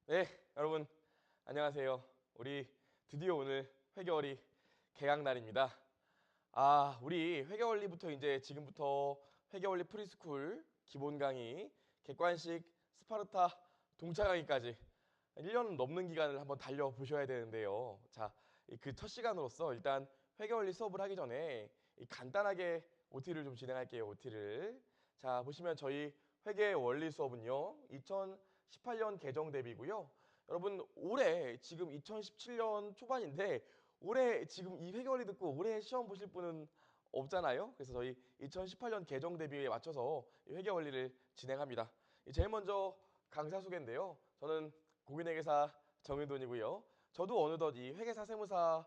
네, 여러분 안녕하세요. 우리 드디어 오늘 회계원리 개강 날입니다. 우리 회계원리부터 이제 지금부터 회계원리 프리스쿨 기본 강의, 객관식 스파르타 동차 강의까지 1년 넘는 기간을 한번 달려 보셔야 되는데요. 자, 그 첫 시간으로서 일단 회계원리 수업을 하기 전에 간단하게 OT를 좀 진행할게요. OT를. 자, 보시면 저희 회계 원리 수업은요. 2018년 개정 대비고요. 여러분 올해 지금 2017년 초반인데 올해 지금 이 회계 원리 듣고 올해 시험 보실 분은 없잖아요. 그래서 저희 2018년 개정 대비에 맞춰서 이 회계 원리를 진행합니다. 제일 먼저 강사 소개인데요. 저는 공인회계사 정윤돈이고요. 저도 어느덧 이 회계사 세무사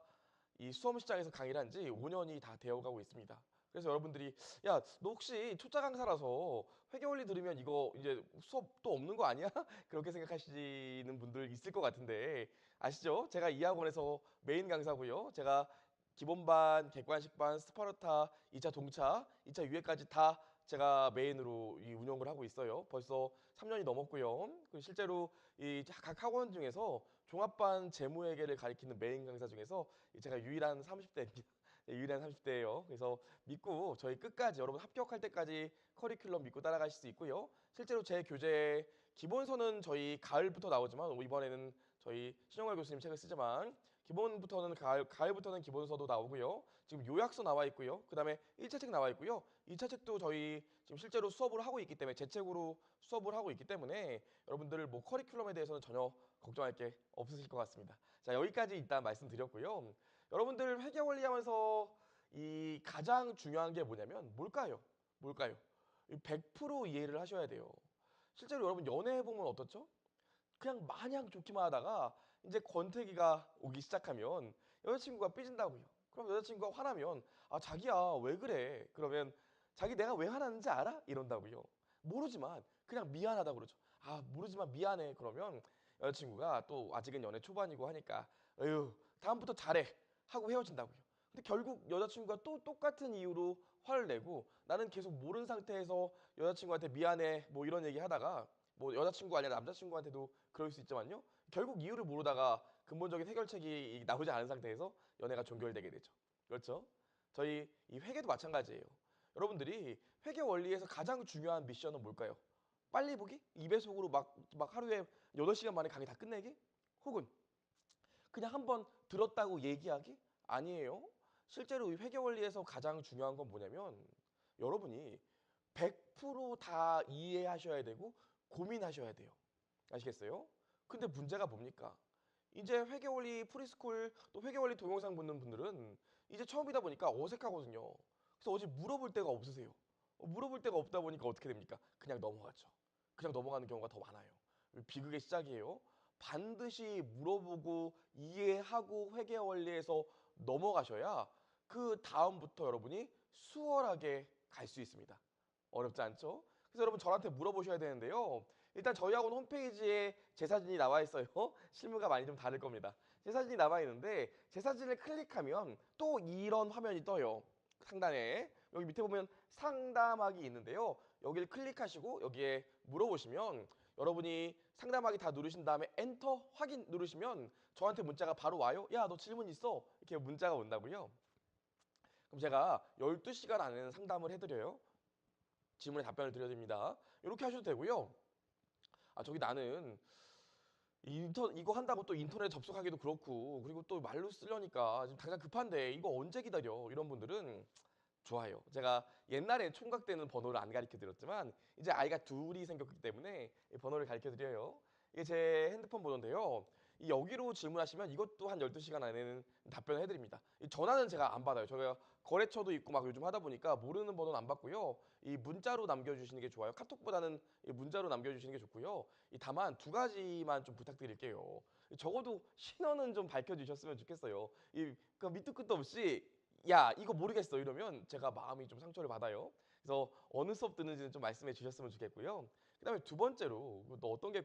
이 수험 시장에서 강의를 한 지 5년이 다 되어가고 있습니다. 그래서 여러분들이 야, 너 혹시 초짜 강사라서 회계 원리 들으면 이거 이제 수업 또 없는 거 아니야? 그렇게 생각하시는 분들 있을 것 같은데 아시죠? 제가 이 학원에서 메인 강사고요. 제가 기본반, 객관식반, 스파르타, 2차 동차, 2차 유예까지 다 제가 메인으로 이 운영을 하고 있어요. 벌써 3년이 넘었고요. 그리고 실제로 이 각 학원 중에서 종합반 재무회계를 가리키는 메인 강사 중에서 제가 유일한 30대입니다. 유일한 30대예요. 그래서 믿고 저희 끝까지 여러분 합격할 때까지 커리큘럼 믿고 따라가실 수 있고요. 실제로 제 교재 기본서는 저희 가을부터 나오지만 이번에는 저희 신영걸 교수님 책을 쓰지만 기본부터는 가을부터는 기본서도 나오고요. 지금 요약서 나와 있고요. 그 다음에 1차 책 나와 있고요. 2차 책도 저희 지금 실제로 수업을 하고 있기 때문에 제 책으로 수업을 하고 있기 때문에 여러분들 뭐 커리큘럼에 대해서는 전혀 걱정할 게 없으실 것 같습니다. 자, 여기까지 일단 말씀드렸고요. 여러분들 회계 원리하면서 이 가장 중요한 게 뭐냐면 뭘까요? 뭘까요? 100% 이해를 하셔야 돼요. 실제로 여러분 연애해 보면 어떻죠? 그냥 마냥 좋기만 하다가 이제 권태기가 오기 시작하면 여자친구가 삐진다고요. 그럼 여자친구가 화나면 자기야 왜 그래? 그러면 자기 내가 왜 화났는지 알아? 이런다고요. 모르지만 그냥 미안하다 그러죠. 모르지만 미안해. 그러면 여자친구가 또 아직은 연애 초반이고 하니까 에휴 다음부터 잘해 하고 헤어진다고요. 근데 결국 여자친구가 또 똑같은 이유로 화를 내고 나는 계속 모르는 상태에서 여자친구한테 미안해 뭐 이런 얘기 하다가 뭐 여자친구 아니라 남자친구한테도 그럴 수 있지만요. 결국 이유를 모르다가 근본적인 해결책이 나오지 않은 상태에서 연애가 종결되게 되죠. 그렇죠? 저희 이 회계도 마찬가지예요. 여러분들이 회계 원리에서 가장 중요한 미션은 뭘까요? 빨리 보기? 2배속으로 막 하루에 8시간 만에 강의 다 끝내기? 혹은 그냥 한번 들었다고 얘기하기? 아니에요. 실제로 이 회계 원리에서 가장 중요한 건 뭐냐면 여러분이 100%다 이해하셔야 되고 고민하셔야 돼요. 아시겠어요? 근데 문제가 뭡니까? 이제 회계원리 프리스쿨 또 회계원리 동영상 보는 분들은 이제 처음이다 보니까 어색하거든요. 그래서 어제 물어볼 데가 없으세요. 물어볼 데가 없다 보니까 어떻게 됩니까? 그냥 넘어가죠. 그냥 넘어가는 경우가 더 많아요. 비극의 시작이에요. 반드시 물어보고 이해하고 회계원리에서 넘어가셔야 그 다음부터 여러분이 수월하게 갈 수 있습니다. 어렵지 않죠? 그래서 여러분 저한테 물어보셔야 되는데요. 일단 저희 학원 홈페이지에 제 사진이 나와 있어요. 실무가 많이 좀 다를 겁니다. 제 사진이 나와 있는데 제 사진을 클릭하면 또 이런 화면이 떠요. 상단에 여기 밑에 보면 상담하기 있는데요. 여기를 클릭하시고 여기에 물어보시면 여러분이 상담하기 다 누르신 다음에 엔터 확인 누르시면 저한테 문자가 바로 와요. 야, 너 질문 있어? 이렇게 문자가 온다고요. 그럼 제가 12시간 안에는 상담을 해드려요. 질문에 답변을 드려야 됩니다. 이렇게 하셔도 되고요. 저기 나는 이거 한다고 또 인터넷 접속하기도 그렇고 그리고 또 말로 쓰려니까 지금 당장 급한데 이거 언제 기다려? 이런 분들은 좋아요. 제가 옛날에 총각 때는 번호를 안 가르쳐 드렸지만 이제 아이가 둘이 생겼기 때문에 이 번호를 가르쳐 드려요. 이게 제 핸드폰 번호인데요. 이 여기로 질문하시면 이것도 한 12시간 안에는 답변을 해드립니다. 이 전화는 제가 안 받아요. 저희가 거래처도 있고 막 요즘 하다 보니까 모르는 번호는 안 받고요. 이 문자로 남겨주시는 게 좋아요. 카톡보다는 이 문자로 남겨주시는 게 좋고요. 다만 두 가지만 좀 부탁드릴게요. 적어도 신원은 좀 밝혀주셨으면 좋겠어요. 그 밑도 끝도 없이 야 이거 모르겠어 이러면 제가 마음이 좀 상처를 받아요. 그래서 어느 수업 듣는지는 좀 말씀해 주셨으면 좋겠고요. 그다음에 두 번째로 또 어떤 게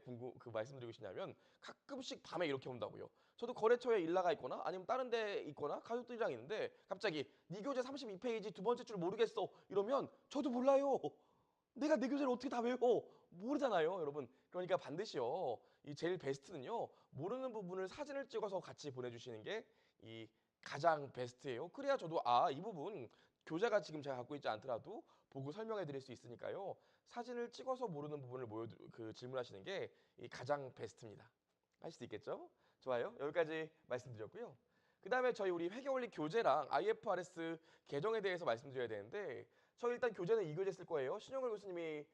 말씀드리고 싶냐면 가끔씩 밤에 이렇게 온다고요. 저도 거래처에 일 나가 있거나 아니면 다른 데 있거나 가족들이랑 있는데 갑자기 네 교재 32페이지 두 번째 줄 모르겠어 이러면 저도 몰라요. 내가 내 교재를 어떻게 다 외워? 모르잖아요, 여러분. 그러니까 반드시요. 이 제일 베스트는요. 모르는 부분을 사진을 찍어서 같이 보내주시는 게 이 가장 베스트예요. 그래야 저도 이 부분 교재가 지금 제가 갖고 있지 않더라도 보고 설명해 드릴 수 있으니까요. 사진을 찍어서 모르는 부분을 질문하시는 게 이 가장 베스트입니다. 할 수 있겠죠? 좋아요. 여기까지 말씀드렸고요. 그 다음에 저희 우리 회계원리 교재랑 IFRS 개정에 대해서 말씀드려야 되는데 저희 일단 교재는 이 교재 쓸 거예요. 신영걸 교수님이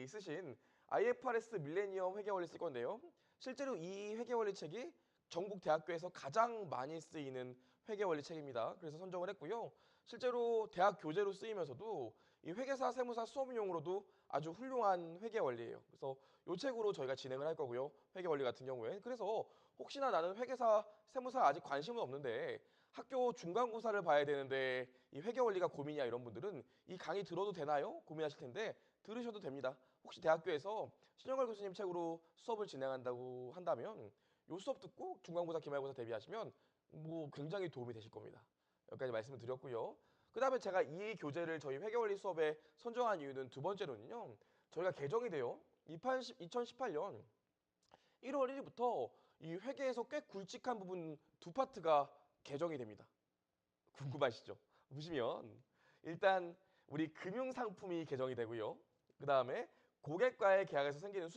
쓰신 IFRS 밀레니엄 회계원리 쓸 건데요. 실제로 이 회계원리 책이 전국 대학교에서 가장 많이 쓰이는 회계원리 책입니다. 그래서 선정을 했고요. 실제로 대학 교재로 쓰이면서도 이 회계사, 세무사 수업용으로도 아주 훌륭한 회계원리예요. 그래서 이 책으로 저희가 진행을 할 거고요. 회계원리 같은 경우에. 그래서 혹시나 나는 회계사, 세무사 아직 관심은 없는데 학교 중간고사를 봐야 되는데 이 회계원리가 고민이야 이런 분들은 이 강의 들어도 되나요? 고민하실 텐데 들으셔도 됩니다. 혹시 대학교에서 신영걸 교수님 책으로 수업을 진행한다고 한다면 이 수업 듣고 중간고사, 기말고사 대비하시면 뭐 굉장히 도움이 되실 겁니다. 여기까지 말씀을 드렸고요. 그 다음에 제가 이 교재를 저희 회계원리 수업에 선정한 이유는 두 번째로는요. 저희가 개정이 돼요. 2018년 1월 1일부터 이 회계에서 꽤 굵직한 부분 두 파트가 개정이 됩니다. 궁금하시죠? 보시면 일단 우리 금융상품이 개정이 되고요. 그 다음에 고객과의 계약에서 생기는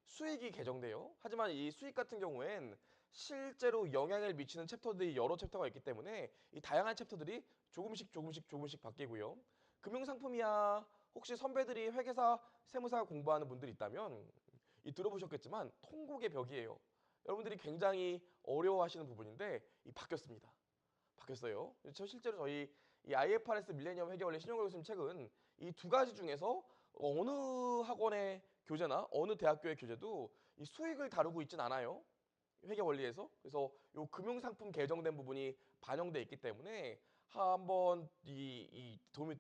수익이 개정돼요. 하지만 이 수익 같은 경우엔 실제로 영향을 미치는 챕터들이 여러 챕터가 있기 때문에 이 다양한 챕터들이 조금씩 바뀌고요. 금융상품이야 혹시 선배들이 회계사, 세무사 공부하는 분들이 있다면 들어보셨겠지만 통곡의 벽이에요. 여러분들이 굉장히 어려워하시는 부분인데 바뀌었습니다. 바뀌었어요. 실제로 저희 이 IFRS 밀레니엄 회계원리 신영걸 교수님 책은 이 두 가지 중에서 어느 학원의 교재나 어느 대학교의 교재도 이 수익을 다루고 있진 않아요. 회계원리에서. 그래서 이 금융상품 개정된 부분이 반영돼 있기 때문에 한번 이 도움이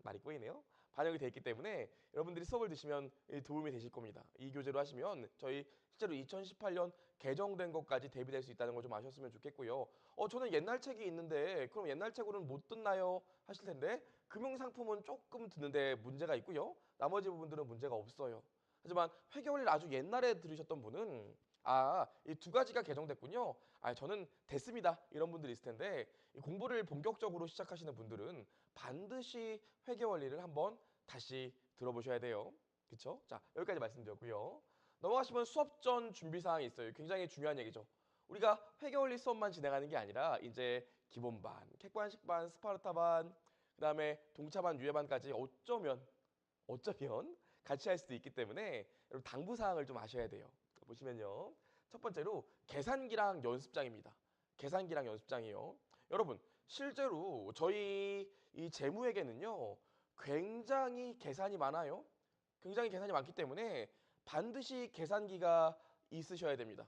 말이 꼬이네요. 반영이 돼 있기 때문에 여러분들이 수업을 드시면 도움이 되실 겁니다. 이 교재로 하시면 저희 실제로 2018년 개정된 것까지 대비될 수 있다는 걸 좀 아셨으면 좋겠고요. 저는 옛날 책이 있는데 그럼 옛날 책으로는 못 듣나요? 하실 텐데 금융상품은 조금 듣는데 문제가 있고요. 나머지 부분들은 문제가 없어요. 하지만 회계원리를 아주 옛날에 들으셨던 분은 이 두 가지가 개정됐군요. 저는 됐습니다. 이런 분들이 있을 텐데 공부를 본격적으로 시작하시는 분들은 반드시 회계원리를 한번 다시 들어보셔야 돼요. 그쵸? 자, 여기까지 말씀드렸고요. 넘어가시면 수업 전 준비 사항이 있어요. 굉장히 중요한 얘기죠. 우리가 회계원리 수업만 진행하는 게 아니라 이제 기본반, 객관식반, 스파르타반, 그다음에 동차반, 유예반까지 어쩌면 같이 할 수도 있기 때문에 여러분 당부 사항을 좀 아셔야 돼요. 보시면요. 첫 번째로 계산기랑 연습장입니다. 계산기랑 연습장이요. 여러분 실제로 저희 이 재무에게는요. 굉장히 계산이 많아요. 굉장히 계산이 많기 때문에 반드시 계산기가 있으셔야 됩니다.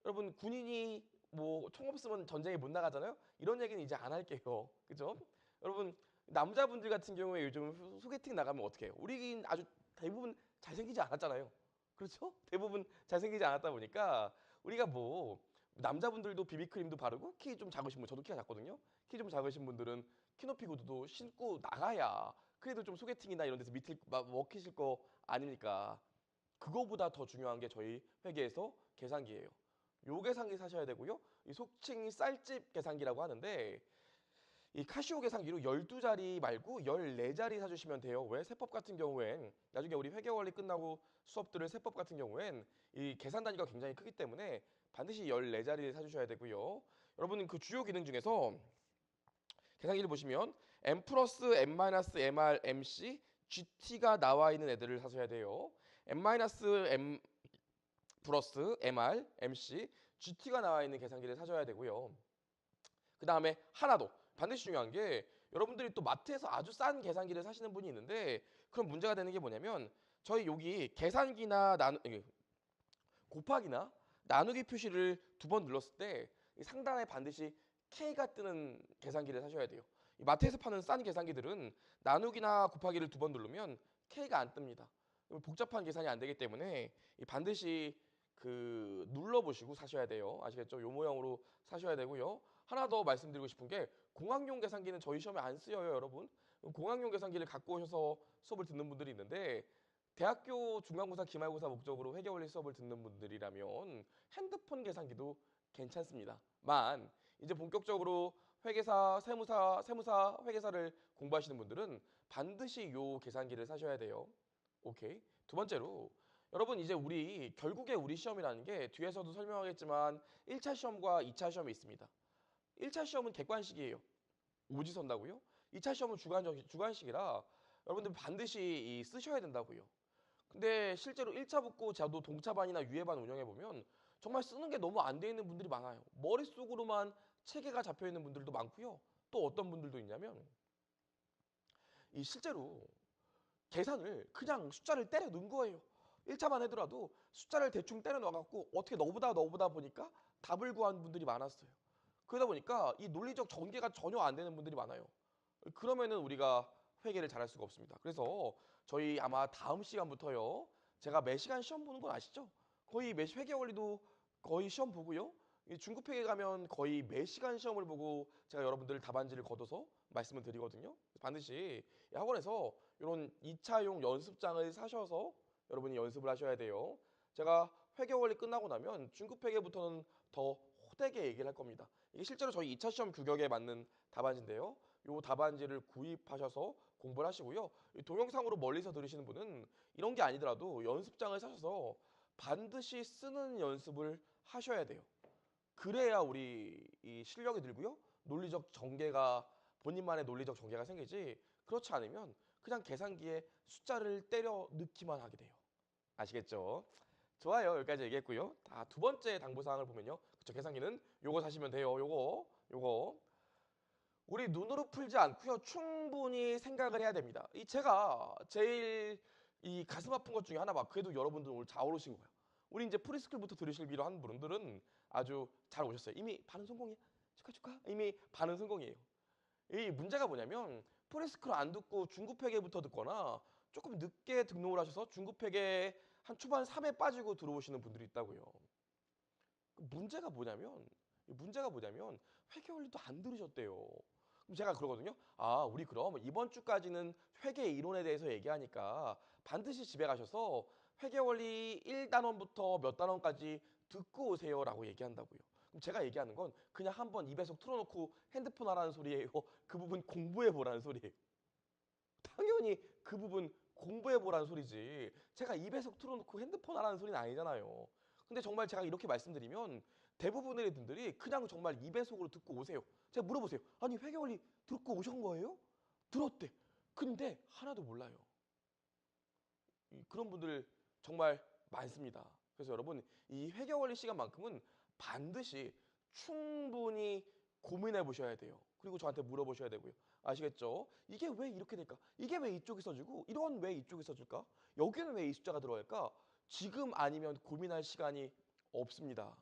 여러분 군인이 뭐 총 없으면 전쟁에 못 나가잖아요. 이런 얘기는 이제 안 할게요. 그죠? 여러분 남자분들 같은 경우에 요즘 소개팅 나가면 어떻게 해요? 우리 아주 대부분 잘생기지 않았잖아요. 그렇죠? 대부분 잘생기지 않았다 보니까 우리가 뭐 남자분들도 비비크림도 바르고 키 좀 작으신 분, 저도 키가 작거든요. 키 좀 작으신 분들은 키높이 구두도 신고 나가야 그래도 좀 소개팅이나 이런 데서 먹히실 거 아닙니까? 그거보다 더 중요한 게 저희 회계에서 계산기예요. 요 계산기 사셔야 되고요. 이 속칭 쌀집 계산기라고 하는데 이 카시오 계산기로 12자리 말고 14자리 사주시면 돼요. 왜? 세법 같은 경우엔 나중에 우리 회계원리 끝나고 수업 들을 세법 같은 경우엔 이 계산 단위가 굉장히 크기 때문에 반드시 14자리를 사주셔야 되고요. 여러분 그 주요 기능 중에서 계산기를 보시면 M 플러스 M 마이너스 MR, MC, GT가 나와 있는 애들을 사셔야 돼요. M 마이너스 M 플러스 MR, MC, GT가 나와 있는 계산기를 사셔야 되고요. 그 다음에 하나 더 반드시 중요한 게 여러분들이 또 마트에서 아주 싼 계산기를 사시는 분이 있는데 그럼 문제가 되는 게 뭐냐면 저희 여기 계산기나 곱하기나 나누기 표시를 두 번 눌렀을 때 상단에 반드시 K가 뜨는 계산기를 사셔야 돼요. 마트에서 파는 싼 계산기들은 나누기나 곱하기를 두 번 누르면 K가 안 뜹니다. 복잡한 계산이 안 되기 때문에 반드시 그 눌러보시고 사셔야 돼요. 아시겠죠? 요 모양으로 사셔야 되고요. 하나 더 말씀드리고 싶은 게 공학용 계산기는 저희 시험에 안 쓰여요, 여러분. 공학용 계산기를 갖고 오셔서 수업을 듣는 분들이 있는데 대학교 중간고사, 기말고사 목적으로 회계원리 수업을 듣는 분들이라면 핸드폰 계산기도 괜찮습니다. 만 이제 본격적으로 회계사, 세무사, 회계사를 공부하시는 분들은 반드시 요 계산기를 사셔야 돼요. 오케이. 두 번째로 여러분 이제 결국에 우리 시험이라는 게 뒤에서도 설명하겠지만 1차 시험과 2차 시험이 있습니다. 1차 시험은 객관식이에요. 오지 선다고요? 2차 시험은 주관식이라 여러분들 반드시 쓰셔야 된다고요. 근데 실제로 1차 붙고 저도 동차반이나 유예반 운영해보면 정말 쓰는 게 너무 안 돼 있는 분들이 많아요. 머릿속으로만 체계가 잡혀 있는 분들도 많고요. 또 어떤 분들도 있냐면 실제로 계산을 그냥 숫자를 때려 넣은 거예요. 1차만 하더라도 숫자를 대충 때려 넣어갖고 어떻게 너보다 보니까 답을 구한 분들이 많았어요. 그러다 보니까 이 논리적 전개가 전혀 안 되는 분들이 많아요. 그러면은 우리가 회계를 잘할 수가 없습니다. 그래서 저희 아마 다음 시간부터요. 제가 매 시간 시험 보는 건 아시죠? 거의 매 회계 원리도 거의 시험 보고요. 이 중급 회계 가면 거의 매 시간 시험을 보고 제가 여러분들 답안지를 걷어서 말씀을 드리거든요. 반드시 이 학원에서 이런 2차용 연습장을 사셔서 여러분이 연습을 하셔야 돼요. 제가 회계 원리 끝나고 나면 중급 회계부터는 더 호되게 얘기를 할 겁니다. 이게 실제로 저희 2차 시험 규격에 맞는 답안지인데요. 이 답안지를 구입하셔서 공부를 하시고요. 동영상으로 멀리서 들으시는 분은 이런 게 아니더라도 연습장을 사셔서 반드시 쓰는 연습을 하셔야 돼요. 그래야 우리 이 실력이 늘고요. 논리적 전개가 본인만의 논리적 전개가 생기지. 그렇지 않으면 그냥 계산기에 숫자를 때려 넣기만 하게 돼요. 아시겠죠? 좋아요. 여기까지 얘기했고요. 두 번째 당부사항을 보면요. 그쵸, 계산기는 요거 사시면 돼요. 요거. 우리 눈으로 풀지 않고요. 충분히 생각을 해야 됩니다. 제가 제일 이 가슴 아픈 것 중에 하나 막 그래도 여러분들 오늘 잘 오르신 거예요. 우리 이제 프리스쿨부터 들으시기로 한 분들은 아주 잘 오셨어요. 이미 반은 성공이야. 축하. 이미 반은 성공이에요. 이 문제가 뭐냐면 프리스쿨 안 듣고 중급회계부터 듣거나 조금 늦게 등록을 하셔서 중급회계 한 초반 3회 빠지고 들어오시는 분들이 있다고요. 문제가 뭐냐면 회계 원리도 안 들으셨대요. 그럼 제가 그러거든요. 우리 그럼 이번 주까지는 회계 이론에 대해서 얘기하니까 반드시 집에 가셔서 회계 원리 1단원부터 몇 단원까지 듣고 오세요라고 얘기한다고요. 그럼 제가 얘기하는 건 그냥 한번 2배속 틀어놓고 핸드폰 하라는 소리예요. 그 부분 공부해 보라는 소리예요. 당연히 그 부분 공부해 보라는 소리지. 제가 2배속 틀어놓고 핸드폰 하라는 소리는 아니잖아요. 근데 정말 제가 이렇게 말씀드리면 대부분의 분들이 그냥 정말 2배속으로 듣고 오세요. 제가 물어보세요. 아니 회계 원리 듣고 오신 거예요? 들었대. 근데 하나도 몰라요. 그런 분들 정말 많습니다. 그래서 여러분 이 회계 원리 시간만큼은 반드시 충분히 고민해 보셔야 돼요. 그리고 저한테 물어보셔야 되고요. 아시겠죠? 이게 왜 이렇게 될까? 이게 왜 이쪽이 써지고 이런 왜 이쪽이 써질까? 여기는 왜 이 숫자가 들어갈까? 지금 아니면 고민할 시간이 없습니다.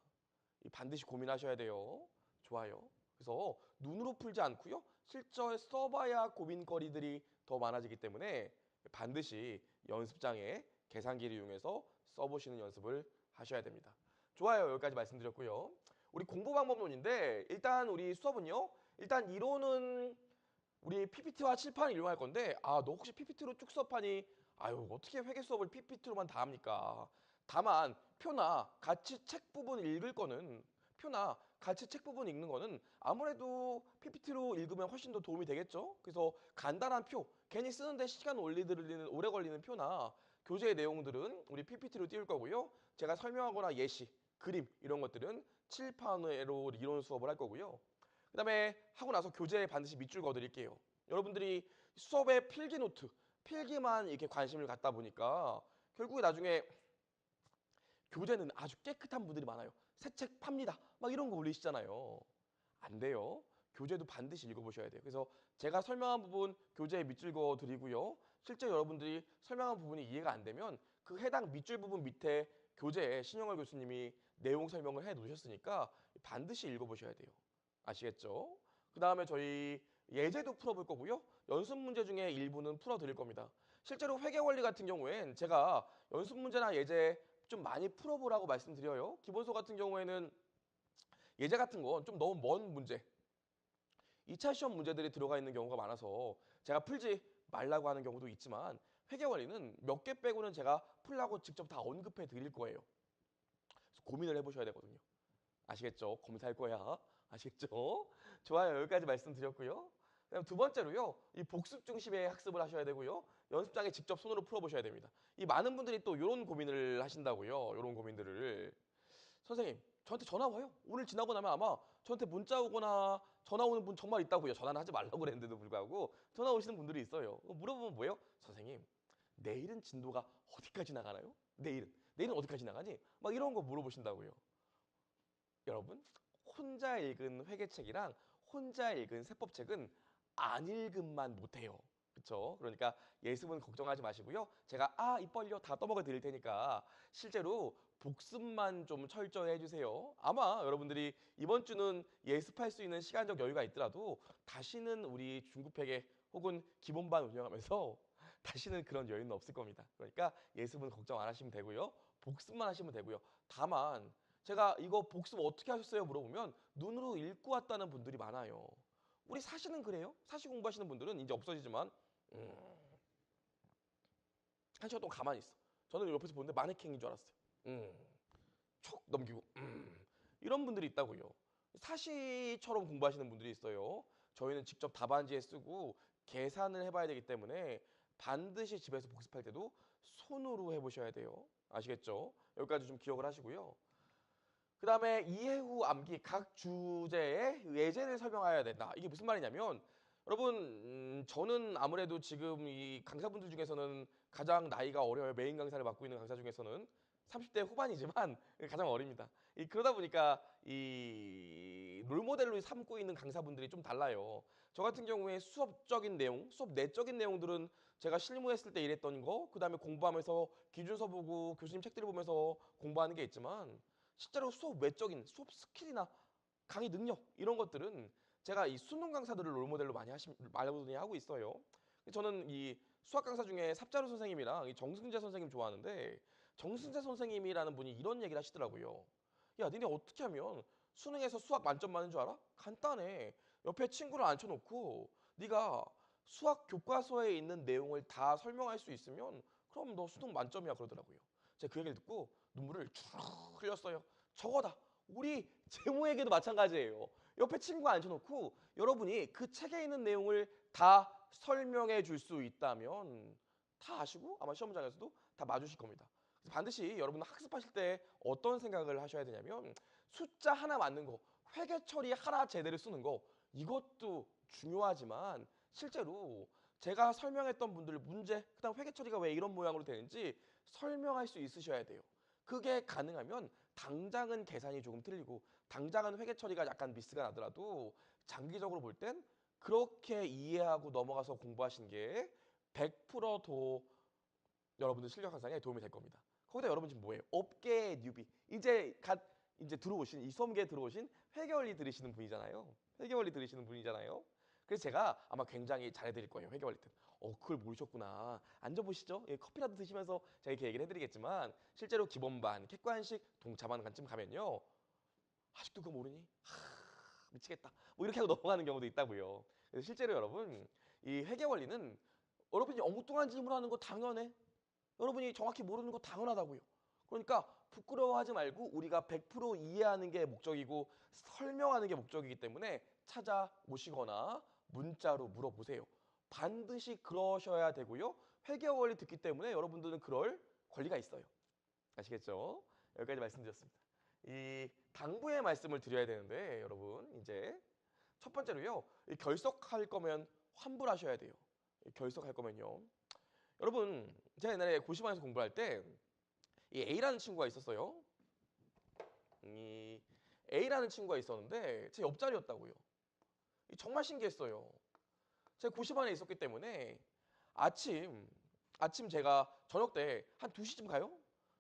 반드시 고민하셔야 돼요. 좋아요. 그래서 눈으로 풀지 않고요. 실제 써봐야 고민거리들이 더 많아지기 때문에 반드시 연습장에 계산기를 이용해서 써보시는 연습을 하셔야 됩니다. 좋아요. 여기까지 말씀드렸고요. 우리 공부 방법론인데 일단 우리 수업은요. 일단 이론은 우리 PPT와 칠판을 이용할 건데 너 혹시 PPT로 쭉 수업하니? 아유 어떻게 회계 수업을 PPT로만 다 합니까? 다만 표나 같이 책 부분 읽는 거는 아무래도 PPT로 읽으면 훨씬 더 도움이 되겠죠? 그래서 간단한 표, 괜히 쓰는데 시간 오래 걸리는 표나 교재의 내용들은 우리 PPT로 띄울 거고요. 제가 설명하거나 예시, 그림 이런 것들은 칠판으로 이론 수업을 할 거고요. 그다음에 하고 나서 교재에 반드시 밑줄 그어 드릴게요. 여러분들이 수업에 필기 노트, 필기만 이렇게 관심을 갖다 보니까 결국에 나중에 교재는 아주 깨끗한 분들이 많아요. 새 책 팝니다. 막 이런 거 올리시잖아요. 안 돼요. 교재도 반드시 읽어보셔야 돼요. 그래서 제가 설명한 부분 교재에 밑줄 그어 드리고요. 실제 여러분들이 설명한 부분이 이해가 안 되면 그 해당 밑줄 부분 밑에 교재에 신영월 교수님이 내용 설명을 해 놓으셨으니까 반드시 읽어보셔야 돼요. 아시겠죠? 그 다음에 저희 예제도 풀어볼 거고요. 연습 문제 중에 일부는 풀어드릴 겁니다. 실제로 회계 원리 같은 경우엔 제가 연습 문제나 예제 좀 많이 풀어보라고 말씀드려요. 기본서 같은 경우에는 예제 같은 건 좀 너무 먼 문제, 2차 시험 문제들이 들어가 있는 경우가 많아서 제가 풀지 말라고 하는 경우도 있지만 회계 원리는 몇 개 빼고는 제가 풀라고 직접 다 언급해 드릴 거예요. 그래서 고민을 해보셔야 되거든요. 아시겠죠? 검사할 거야. 아시겠죠? 좋아요. 여기까지 말씀드렸고요. 그다음 두 번째로요. 이 복습 중심의 학습을 하셔야 되고요. 연습장에 직접 손으로 풀어보셔야 됩니다. 이 많은 분들이 또 이런 고민을 하신다고요. 이런 고민들을. 선생님, 저한테 전화 와요. 오늘 지나고 나면 아마 저한테 문자 오거나 전화 오는 분 정말 있다고요. 전화는 하지 말라고 그랬는데도 불구하고 전화 오시는 분들이 있어요. 물어보면 뭐예요? 선생님, 내일은 진도가 어디까지 나가나요? 내일은 어디까지 나가니? 막 이런 거 물어보신다고요. 여러분, 혼자 읽은 회계책이랑 혼자 읽은 세법책은 안 읽음만 못해요. 그렇죠? 그러니까 예습은 걱정하지 마시고요. 제가 입 벌려 다 떠먹어 드릴 테니까 실제로 복습만 좀 철저히 해주세요. 아마 여러분들이 이번 주는 예습할 수 있는 시간적 여유가 있더라도 다시는 우리 중급회계 혹은 기본반 운영하면서 다시는 그런 여유는 없을 겁니다. 그러니까 예습은 걱정 안 하시면 되고요. 복습만 하시면 되고요. 다만 제가 이거 복습 어떻게 하셨어요? 물어보면 눈으로 읽고 왔다는 분들이 많아요. 우리 사시는 그래요? 사시 공부하시는 분들은 이제 없어지지만 한 시간 동안 가만히 있어. 저는 옆에서 보는데 마네킹인 줄 알았어요. 촉 넘기고 이런 분들이 있다고요. 사시처럼 공부하시는 분들이 있어요. 저희는 직접 답안지에 쓰고 계산을 해봐야 되기 때문에 반드시 집에서 복습할 때도 손으로 해보셔야 돼요. 아시겠죠? 여기까지 좀 기억을 하시고요. 그 다음에 이해 후 암기 각 주제의 예제를 설명해야 된다. 이게 무슨 말이냐면 여러분 저는 아무래도 지금 이 강사분들 중에서는 가장 나이가 어려요. 메인 강사를 맡고 있는 강사 중에서는 30대 후반이지만 가장 어립니다. 그러다 보니까 이 롤모델로 삼고 있는 강사분들이 좀 달라요. 저 같은 경우에 수업적인 내용, 수업 내적인 내용들은 제가 실무했을 때 일했던 거, 그 다음에 공부하면서 기준서 보고 교수님 책들을 보면서 공부하는 게 있지만 실제로 수업 외적인 수업 스킬이나 강의 능력 이런 것들은 제가 이 수능 강사들을 롤모델로 많이 하고 있어요. 저는 이 수학 강사 중에 삽자루 선생님이랑 이 정승재 선생님 좋아하는데 정승재 선생님이라는 분이 이런 얘기를 하시더라고요. 야, 니네 어떻게 하면 수능에서 수학 만점 맞는 줄 알아? 간단해. 옆에 친구를 앉혀놓고 네가 수학 교과서에 있는 내용을 다 설명할 수 있으면 그럼 너 수능 만점이야 그러더라고요. 제가 그 얘기를 듣고 눈물을 쭉 흘렸어요. 저거다. 우리 제모에게도 마찬가지예요. 옆에 친구 앉혀놓고 여러분이 그 책에 있는 내용을 다 설명해 줄 수 있다면 다 아시고 아마 시험장에서도 다 맞으실 겁니다. 그래서 반드시 여러분 학습하실 때 어떤 생각을 하셔야 되냐면 숫자 하나 맞는 거, 회계 처리 하나 제대로 쓰는 거 이것도 중요하지만 실제로 제가 설명했던 분들 문제, 그다음 회계 처리가 왜 이런 모양으로 되는지 설명할 수 있으셔야 돼요. 그게 가능하면 당장은 계산이 조금 틀리고 당장은 회계 처리가 약간 미스가 나더라도 장기적으로 볼 땐 그렇게 이해하고 넘어가서 공부하신 게 100%더 여러분들 실력 향상에 도움이 될 겁니다. 거기다 여러분 지금 뭐예요? 업계의 뉴비. 이제 들어오신 이 수험계에 들어오신 회계원리 들으시는 분이잖아요. 회계원리 들으시는 분이잖아요. 그래서 제가 아마 굉장히 잘해드릴 거예요. 회계원리 때. 그걸 모르셨구나. 앉아보시죠. 예, 커피라도 드시면서 제가 이렇게 얘기를 해드리겠지만 실제로 기본반, 객관식, 동차반관쯤 가면요. 아직도 그거 모르니? 미치겠다. 뭐 이렇게 하고 넘어가는 경우도 있다고요. 그래서 실제로 여러분 이 회계원리는 여러분이 엉뚱한 질문하는 거 당연해. 여러분이 정확히 모르는 거 당연하다고요. 그러니까 부끄러워하지 말고 우리가 100% 이해하는 게 목적이고 설명하는 게 목적이기 때문에 찾아오시거나 문자로 물어보세요. 반드시 그러셔야 되고요. 회계 원리 듣기 때문에 여러분들은 그럴 권리가 있어요. 아시겠죠? 여기까지 말씀드렸습니다. 이 당부의 말씀을 드려야 되는데 여러분 이제 첫 번째로요. 이 결석할 거면 환불하셔야 돼요. 결석할 거면요. 여러분 제가 옛날에 고시반에서 공부할 때 이 A라는 친구가 있었어요. 이 A라는 친구가 있었는데 제 옆자리였다고요. 정말 신기했어요. 제가 고시반에 있었기 때문에 아침 제가 저녁 때 한 2시쯤 가요?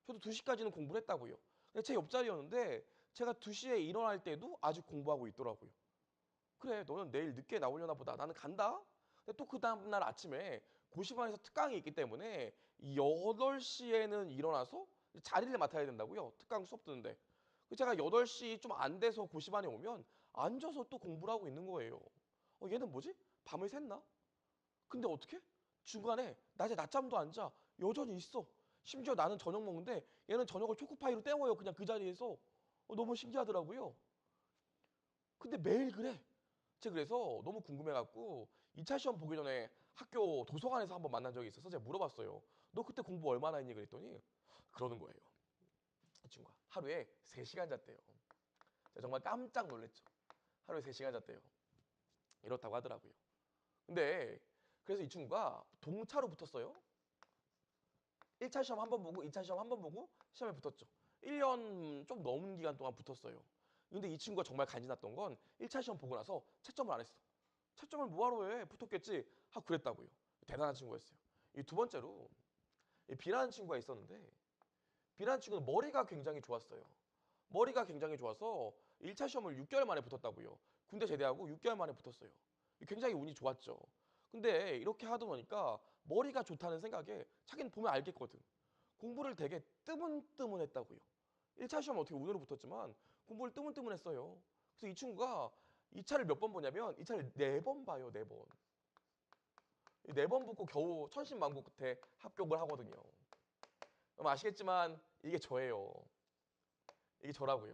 저도 2시까지는 공부를 했다고요. 근데 제 옆자리였는데 제가 2시에 일어날 때도 아직 공부하고 있더라고요. 그래, 너는 내일 늦게 나오려나 보다. 나는 간다. 근데 또 그 다음날 아침에 고시반에서 특강이 있기 때문에 8시에는 일어나서 자리를 맡아야 된다고요. 특강 수업 듣는데. 제가 8시 좀 안 돼서 고시반에 오면 앉아서 또 공부를 하고 있는 거예요. 얘는 뭐지? 밤을 샜나? 근데 어떻게? 중간에 낮에 낮잠도 안 자. 여전히 있어. 심지어 나는 저녁 먹는데 얘는 저녁을 초코파이로 때워요. 그냥 그 자리에서. 너무 신기하더라고요. 근데 매일 그래. 제가 그래서 너무 궁금해갖고 2차 시험 보기 전에 학교 도서관에서 한번 만난 적이 있어서 제가 물어봤어요. 너 그때 공부 얼마나 했니? 그랬더니 그러는 거예요. 이 친구가 하루에 3시간 잤대요. 제가 정말 깜짝 놀랐죠. 하루에 3시간 잤대요. 이렇다고 하더라고요. 근데 그래서 이 친구가 동차로 붙었어요. 1차 시험 한 번 보고 2차 시험 한 번 보고 시험에 붙었죠. 1년 좀 넘은 기간 동안 붙었어요. 근데 이 친구가 정말 간지났던 건 1차 시험 보고 나서 채점을 안 했어. 채점을 뭐하러 해? 붙었겠지? 하고 그랬다고요. 대단한 친구였어요. 이 두 번째로 이 B라는 친구가 있었는데 B라는 친구는 머리가 굉장히 좋았어요. 머리가 굉장히 좋아서 1차 시험을 6개월 만에 붙었다고요. 군대 제대하고 6개월 만에 붙었어요. 굉장히 운이 좋았죠. 근데 이렇게 하다 보니까 머리가 좋다는 생각에 자기는 보면 알겠거든. 공부를 되게 뜨문뜨문했다고요. 1차 시험 어떻게 운으로 붙었지만 공부를 뜨문뜨문했어요. 그래서 이 친구가 2차를 몇 번 보냐면 2차를 4번 봐요. 4번. 4번 붙고 겨우 천신만고 끝에 합격을 하거든요. 그럼 아시겠지만 이게 저예요. 이게 저라고요.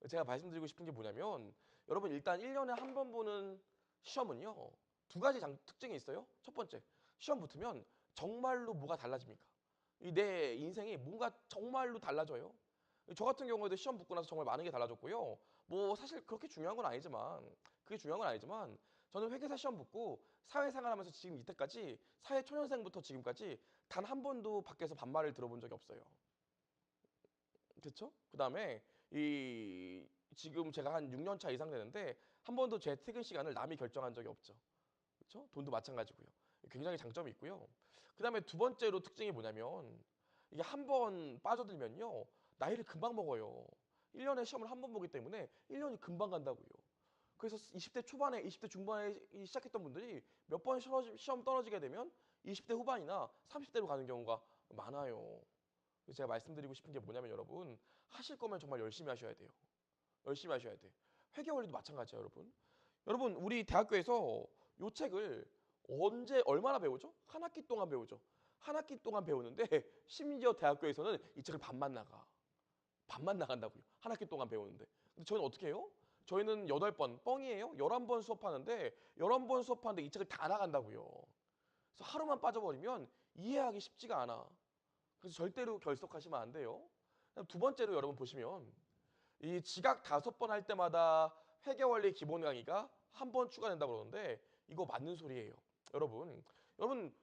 제가 말씀드리고 싶은 게 뭐냐면 여러분 일단 1년에 한 번 보는 시험은요. 두 가지 특징이 있어요. 첫 번째, 시험 붙으면 정말로 뭐가 달라집니까? 내 인생이 뭔가 정말로 달라져요. 저 같은 경우에도 시험 붙고 나서 정말 많은 게 달라졌고요. 뭐 사실 그렇게 중요한 건 아니지만 그게 중요한 건 아니지만 저는 회계사 시험 붙고 사회생활하면서 지금 이때까지 사회초년생부터 지금까지 단 한 번도 밖에서 반말을 들어본 적이 없어요. 그렇죠? 그다음에 이 지금 제가 한 6년 차 이상 되는데 한 번도 제 퇴근 시간을 남이 결정한 적이 없죠. 그렇죠? 돈도 마찬가지고요. 굉장히 장점이 있고요. 그다음에 두 번째로 특징이 뭐냐면 이게 한 번 빠져들면요. 나이를 금방 먹어요. 1년에 시험을 한 번 보기 때문에 1년이 금방 간다고요. 그래서 20대 초반에 20대 중반에 시작했던 분들이 몇 번 시험 떨어지게 되면 20대 후반이나 30대로 가는 경우가 많아요. 제가 말씀드리고 싶은 게 뭐냐면 여러분 하실 거면 정말 열심히 하셔야 돼요. 열심히 하셔야 돼. 회계 원리도 마찬가지예요, 여러분. 여러분 우리 대학교에서 요 책을 언제 얼마나 배우죠? 한 학기 동안 배우죠. 한 학기 동안 배우는데 심지어 대학교에서는 이 책을 반만 나가. 반만 나간다고요. 한 학기 동안 배우는데. 근데 저희는 어떻게 해요? 저희는 8번 뻥이에요. 11번 수업하는데 11번 수업하는데 이 책을 다 나간다고요. 그래서 하루만 빠져버리면 이해하기 쉽지가 않아. 그래서 절대로 결석하시면 안 돼요. 두 번째로 여러분 보시면 이 지각 5번 할 때마다 회계원리 기본 강의가 한 번 추가된다고 그러는데 이거 맞는 소리예요. 여러분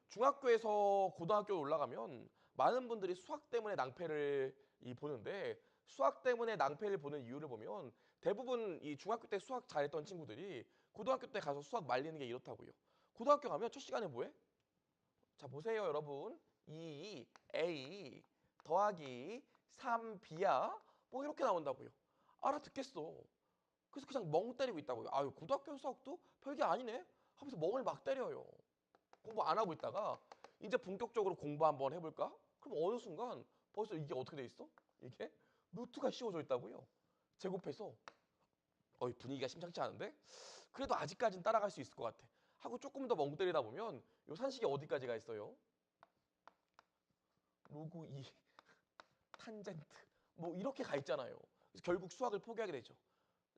중학교에서 고등학교 올라가면 많은 분들이 수학 때문에 낭패를 보는데 수학 때문에 낭패를 보는 이유를 보면 대부분 이 중학교 때 수학 잘했던 친구들이 고등학교 때 가서 수학 말리는 게 이렇다고요. 고등학교 가면 첫 시간에 뭐해? 자 보세요 여러분 2A 더하기 3B야 뭐 이렇게 나온다고요. 알아듣겠어. 그래서 그냥 멍 때리고 있다고요. 아유 고등학교 수학도 별게 아니네 하면서 멍을 막 때려요. 공부 안 하고 있다가 이제 본격적으로 공부 한번 해볼까? 그럼 어느 순간 벌써 이게 어떻게 돼 있어? 이게 루트가 씌워져 있다고요. 제곱해서 분위기가 심상치 않은데 그래도 아직까지는 따라갈 수 있을 것 같아. 하고 조금 더 멍 때리다 보면 요 산식이 어디까지가 있어요? 로그 2, 탄젠트 뭐 이렇게 가 있잖아요. 그래서 결국 수학을 포기하게 되죠.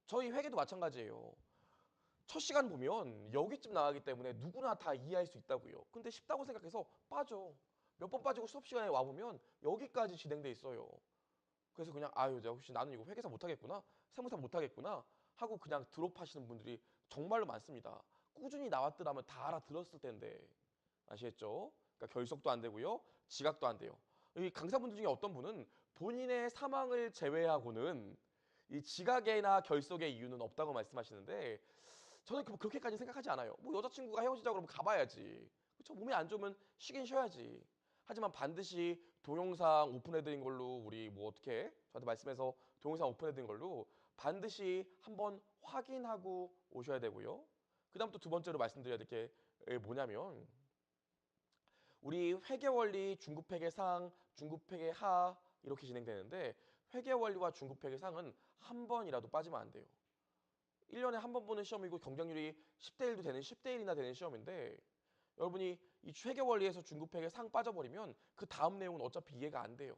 저희 회계도 마찬가지예요. 첫 시간 보면 여기쯤 나가기 때문에 누구나 다 이해할 수 있다고요. 근데 쉽다고 생각해서 빠져. 몇 번 빠지고 수업 시간에 와보면 여기까지 진행돼 있어요. 그래서 그냥 아유 내가 혹시 나는 이거 회계사 못하겠구나 세무사 못하겠구나 하고 그냥 드롭하시는 분들이 정말로 많습니다. 꾸준히 나왔더라면 다 알아들었을 텐데 아시겠죠? 그러니까 결석도 안 되고요 지각도 안 돼요. 이 강사분들 중에 어떤 분은 본인의 사망을 제외하고는 이 지각이나 결석의 이유는 없다고 말씀하시는데 저는 그렇게까지 생각하지 않아요. 뭐 여자친구가 헤어지자 그러면 가봐야지. 그렇죠? 몸이 안 좋으면 쉬긴 쉬어야지. 하지만 반드시 동영상 오픈해드린 걸로 우리 뭐 어떻게 저한테 말씀해서 동영상 오픈해드린 걸로 반드시 한번 확인하고 오셔야 되고요. 그 다음 또 두 번째로 말씀드려야 될 게 뭐냐면 우리 회계원리 중급회계 상, 중급회계 하 이렇게 진행되는데 회계원리와 중급회계 상은 한 번이라도 빠지면 안 돼요. 1년에 한 번 보는 시험이고 경쟁률이 10대 1도 되는 10대 1이나 되는 시험인데 여러분이 이 회계 원리에서 중급회계 상 빠져버리면 그 다음 내용은 어차피 이해가 안 돼요.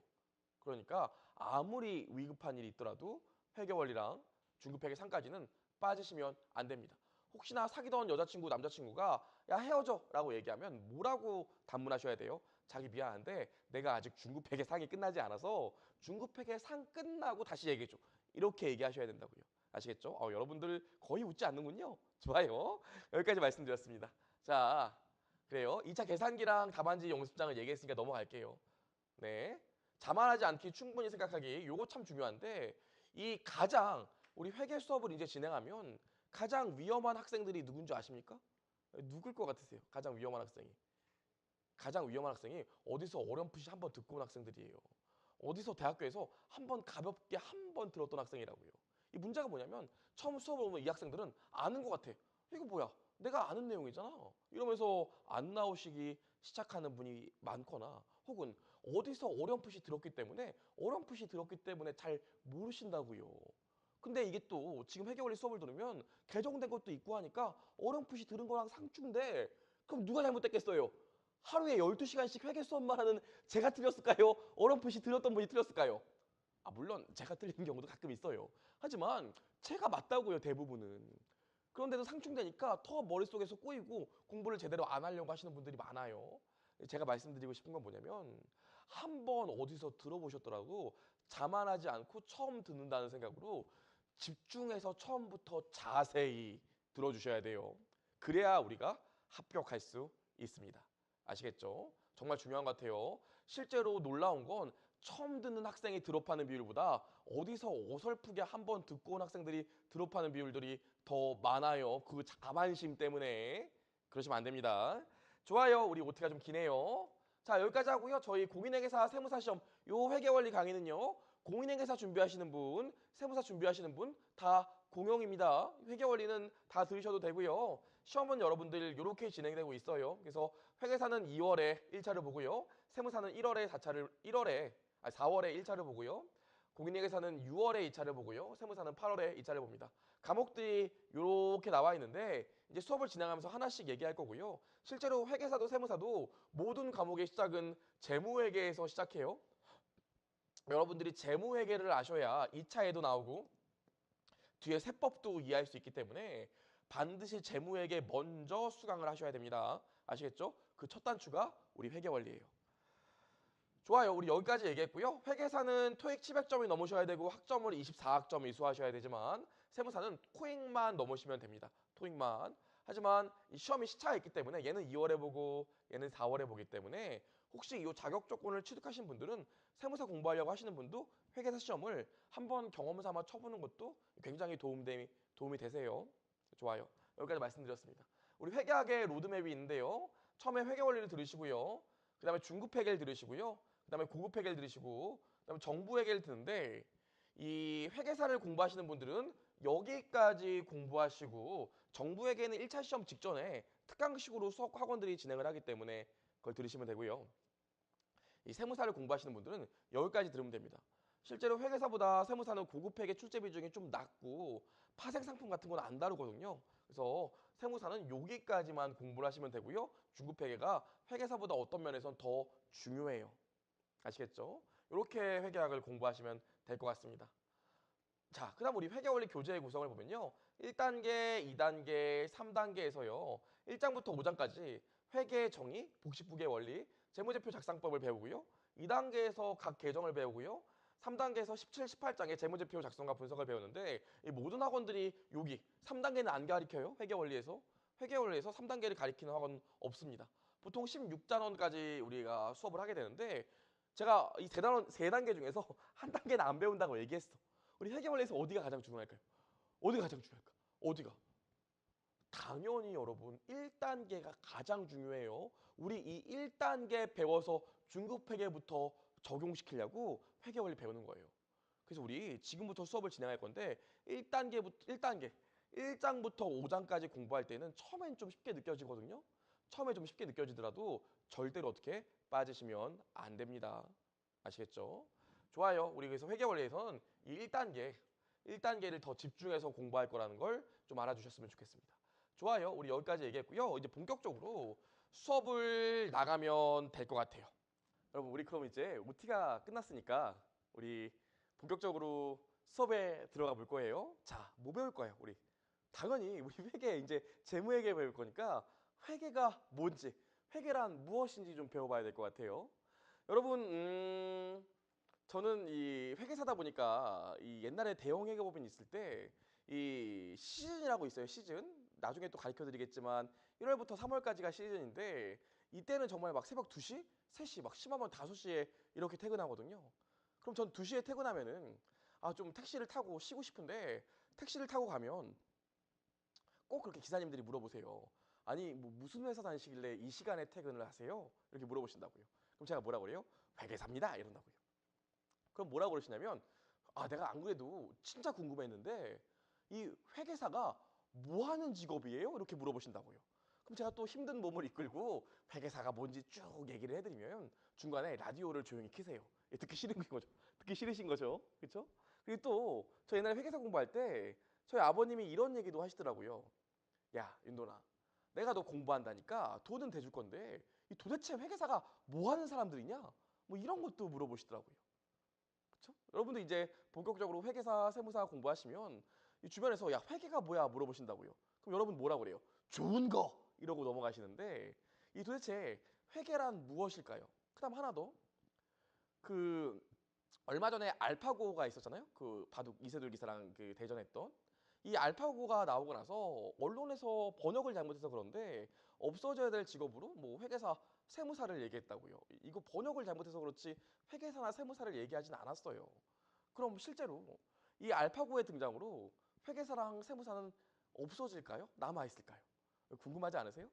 그러니까 아무리 위급한 일이 있더라도 회계 원리랑 중급회계 상까지는 빠지시면 안 됩니다. 혹시나 사귀던 여자친구, 남자친구가 야 헤어져 라고 얘기하면 뭐라고 단문하셔야 돼요? 자기 미안한데 내가 아직 중급회계 상이 끝나지 않아서 중급회계 상 끝나고 다시 얘기해줘. 이렇게 얘기하셔야 된다고요. 아시겠죠? 여러분들 거의 웃지 않는군요. 좋아요. 여기까지 말씀드렸습니다. 자, 그래요. 2차 계산기랑 답안지 연습장을 얘기했으니까 넘어갈게요. 네. 자만하지 않기, 충분히 생각하기, 요거 참 중요한데 이 가장 우리 회계 수업을 이제 진행하면 가장 위험한 학생들이 누군지 아십니까? 누굴 것 같으세요? 가장 위험한 학생이. 가장 위험한 학생이 어디서 어렴풋이 한번 듣고 온 학생들이에요. 어디서 대학교에서 한번 가볍게 한번 들었던 학생이라고요. 이 문제가 뭐냐면 처음 수업을 오면 이 학생들은 아는 것 같아. 이거 뭐야? 내가 아는 내용이잖아. 이러면서 안 나오시기 시작하는 분이 많거나 혹은 어디서 어렴풋이 들었기 때문에 잘 모르신다고요. 근데 이게 또 지금 회계원리 수업을 들으면 개정된 것도 있고 하니까 어렴풋이 들은 거랑 상충돼. 그럼 누가 잘못됐겠어요? 하루에 12시간씩 회계 수업만 하는 제가 틀렸을까요? 어렴풋이 들었던 분이 틀렸을까요? 물론 제가 틀린 경우도 가끔 있어요. 하지만 제가 맞다고요, 대부분은. 그런데도 상충되니까 더 머릿속에서 꼬이고 공부를 제대로 안 하려고 하시는 분들이 많아요. 제가 말씀드리고 싶은 건 뭐냐면 한 번 어디서 들어보셨더라도 자만하지 않고 처음 듣는다는 생각으로 집중해서 처음부터 자세히 들어주셔야 돼요. 그래야 우리가 합격할 수 있습니다. 아시겠죠? 정말 중요한 것 같아요. 실제로 놀라운 건 처음 듣는 학생이 드롭하는 비율보다 어디서 어설프게 한 번 듣고 온 학생들이 드롭하는 비율들이 더 많아요. 그 자만심 때문에. 그러시면 안 됩니다. 좋아요. 우리 OT가 좀 기네요. 자, 여기까지 하고요. 저희 공인회계사 세무사 시험 요 회계원리 강의는요. 공인회계사 준비하시는 분, 세무사 준비하시는 분 다 공용입니다. 회계원리는 다 들으셔도 되고요. 시험은 여러분들 이렇게 진행되고 있어요. 그래서 회계사는 2월에 1차를 보고요. 세무사는 4월에 1차를 보고요. 공인회계사는 6월에 2차를 보고요. 세무사는 8월에 2차를 봅니다. 과목들이 이렇게 나와 있는데 이제 수업을 진행하면서 하나씩 얘기할 거고요. 실제로 회계사도 세무사도 모든 과목의 시작은 재무회계에서 시작해요. 여러분들이 재무회계를 아셔야 2차에도 나오고 뒤에 세법도 이해할 수 있기 때문에 반드시 재무회계 먼저 수강을 하셔야 됩니다. 아시겠죠? 그 첫 단추가 우리 회계원리예요. 좋아요. 우리 여기까지 얘기했고요. 회계사는 토익 700점이 넘으셔야 되고 학점을 24학점 이수하셔야 되지만 세무사는 토익만 넘으시면 됩니다. 토익만. 하지만 이 시험이 시차가 있기 때문에 얘는 2월에 보고 얘는 4월에 보기 때문에 혹시 이 자격 조건을 취득하신 분들은 세무사 공부하려고 하시는 분도 회계사 시험을 한번 경험 삼아 쳐보는 것도 굉장히 도움이 되세요. 좋아요. 여기까지 말씀드렸습니다. 우리 회계학의 로드맵이 있는데요. 처음에 회계 원리를 들으시고요. 그 다음에 중급 회계를 들으시고요. 그 다음에 고급 회계를 들으시고 그 다음에 정부 회계를 듣는데 이 회계사를 공부하시는 분들은 여기까지 공부하시고 정부 회계는 1차 시험 직전에 특강식으로 수업 학원들이 진행을 하기 때문에 그걸 들으시면 되고요. 이 세무사를 공부하시는 분들은 여기까지 들으면 됩니다. 실제로 회계사보다 세무사는 고급 회계 출제 비중이 좀 낮고 파생 상품 같은 건 안 다루거든요. 그래서 세무사는 여기까지만 공부를 하시면 되고요. 중급 회계가 회계사보다 어떤 면에선 더 중요해요. 아시겠죠? 이렇게 회계학을 공부하시면 될 것 같습니다. 자, 그 다음 우리 회계원리 교재의 구성을 보면요. 1단계, 2단계, 3단계에서요. 1장부터 5장까지 회계 정의, 복식부계 원리, 재무제표 작성법을 배우고요. 2단계에서 각 계정을 배우고요. 3단계에서 17, 18장의 재무제표 작성과 분석을 배우는데 이 모든 학원들이 여기 3단계는 안 가르쳐요. 회계원리에서. 회계원리에서 3단계를 가리키는 학원 없습니다. 보통 16단원까지 우리가 수업을 하게 되는데 제가 이 세 단계 중에서 한 단계는 안 배운다고 얘기했어. 우리 회계원리에서 어디가 가장 중요할까요? 어디가 가장 중요할까? 어디가? 당연히 여러분 1단계가 가장 중요해요. 우리 이 1단계 배워서 중급 회계부터 적용시키려고 회계원리 배우는 거예요. 그래서 우리 지금부터 수업을 진행할 건데 1장부터 5장까지 공부할 때는 처음엔 좀 쉽게 느껴지거든요. 처음에 좀 쉽게 느껴지더라도 절대로 어떻게 빠지시면 안 됩니다. 아시겠죠? 좋아요. 우리 그래서 회계원리에서는 이 1단계를 더 집중해서 공부할 거라는 걸 좀 알아주셨으면 좋겠습니다. 좋아요. 우리 여기까지 얘기했고요. 이제 본격적으로 수업을 나가면 될 것 같아요. 여러분, 우리 그럼 이제 OT가 끝났으니까 우리 본격적으로 수업에 들어가 볼 거예요. 자, 뭐 배울 거예요, 우리? 당연히 우리 회계, 이제 재무회계 배울 거니까 회계가 뭔지, 회계란 무엇인지 좀 배워봐야 될 것 같아요. 여러분, 저는 이 회계사다 보니까 이 옛날에 대형 회계법인 있을 때 이 시즌이라고 있어요. 시즌. 나중에 또 가르쳐 드리겠지만 1월부터 3월까지가 시즌인데 이때는 정말 막 새벽 2시, 3시, 막 심하면 5시에 이렇게 퇴근하거든요. 그럼 전 2시에 퇴근하면은 좀 택시를 타고 쉬고 싶은데 택시를 타고 가면 꼭 그렇게 기사님들이 물어보세요. 아니 뭐 무슨 회사 다니시길래 이 시간에 퇴근을 하세요? 이렇게 물어보신다고요. 그럼 제가 뭐라 그래요? 회계사입니다. 이런다고요. 그럼 뭐라고 그러시냐면 내가 안 그래도 진짜 궁금했는데 이 회계사가 뭐 하는 직업이에요? 이렇게 물어보신다고요. 그럼 제가 또 힘든 몸을 이끌고 회계사가 뭔지 쭉 얘기를 해드리면 중간에 라디오를 조용히 켜세요. 듣기 싫은 거죠. 듣기 싫으신 거죠. 그렇죠? 그리고 또 저 옛날에 회계사 공부할 때 저희 아버님이 이런 얘기도 하시더라고요. 야, 윤도나, 내가 너 공부한다니까 돈은 대줄 건데 이 도대체 회계사가 뭐 하는 사람들이냐? 뭐 이런 것도 물어보시더라고요. 그렇죠? 여러분도 이제 본격적으로 회계사, 세무사 공부하시면 이 주변에서 야, 회계가 뭐야 물어보신다고요. 그럼 여러분 뭐라 그래요? 좋은 거 이러고 넘어가시는데 이 도대체 회계란 무엇일까요? 그다음 하나 더. 그 얼마 전에 알파고가 있었잖아요. 그 바둑 이세돌 기사랑 그 대전했던 이 알파고가 나오고 나서 언론에서 번역을 잘못해서 그런데 없어져야 될 직업으로 뭐 회계사, 세무사를 얘기했다고요. 이거 번역을 잘못해서 그렇지 회계사나 세무사를 얘기하진 않았어요. 그럼 실제로 이 알파고의 등장으로 회계사랑 세무사는 없어질까요? 남아 있을까요? 궁금하지 않으세요?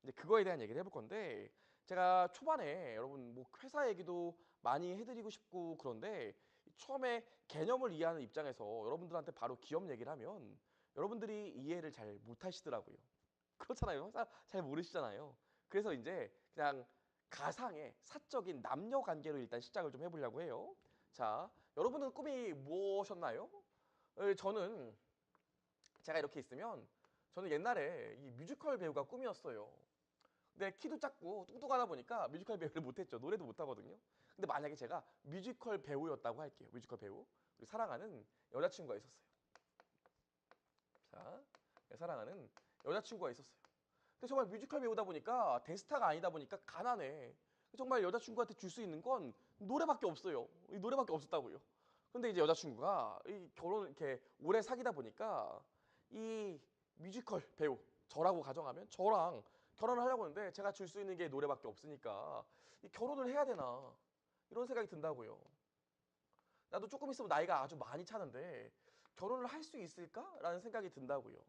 이제 그거에 대한 얘기를 해볼 건데 제가 초반에 여러분 뭐 회사 얘기도 많이 해드리고 싶고 그런데 처음에 개념을 이해하는 입장에서 여러분들한테 바로 기업 얘기를 하면 여러분들이 이해를 잘 못하시더라고요. 그렇잖아요. 회사 잘 모르시잖아요. 그래서 이제 그냥 가상의 사적인 남녀 관계로 일단 시작을 좀 해보려고 해요. 자, 여러분은 꿈이 무엇이었나요? 저는 제가 이렇게 있으면 저는 옛날에 이 뮤지컬 배우가 꿈이었어요. 근데 키도 작고 뚱뚱하다 보니까 뮤지컬 배우를 못했죠. 노래도 못하거든요. 근데 만약에 제가 뮤지컬 배우였다고 할게요. 뮤지컬 배우. 우리 사랑하는 여자친구가 있었어요. 자, 사랑하는 여자친구가 있었어요. 근데 정말 뮤지컬 배우다 보니까 대스타가 아니다 보니까 가난해. 정말 여자친구한테 줄 수 있는 건 노래밖에 없어요. 이 노래밖에 없었다고요. 근데 이제 여자친구가 이 결혼 이렇게 오래 사귀다 보니까 이 뮤지컬 배우 저라고 가정하면 저랑 결혼을 하려고 하는데 제가 줄 수 있는 게 노래밖에 없으니까 이 결혼을 해야 되나 이런 생각이 든다고요. 나도 조금 있으면 나이가 아주 많이 차는데 결혼을 할 수 있을까라는 생각이 든다고요.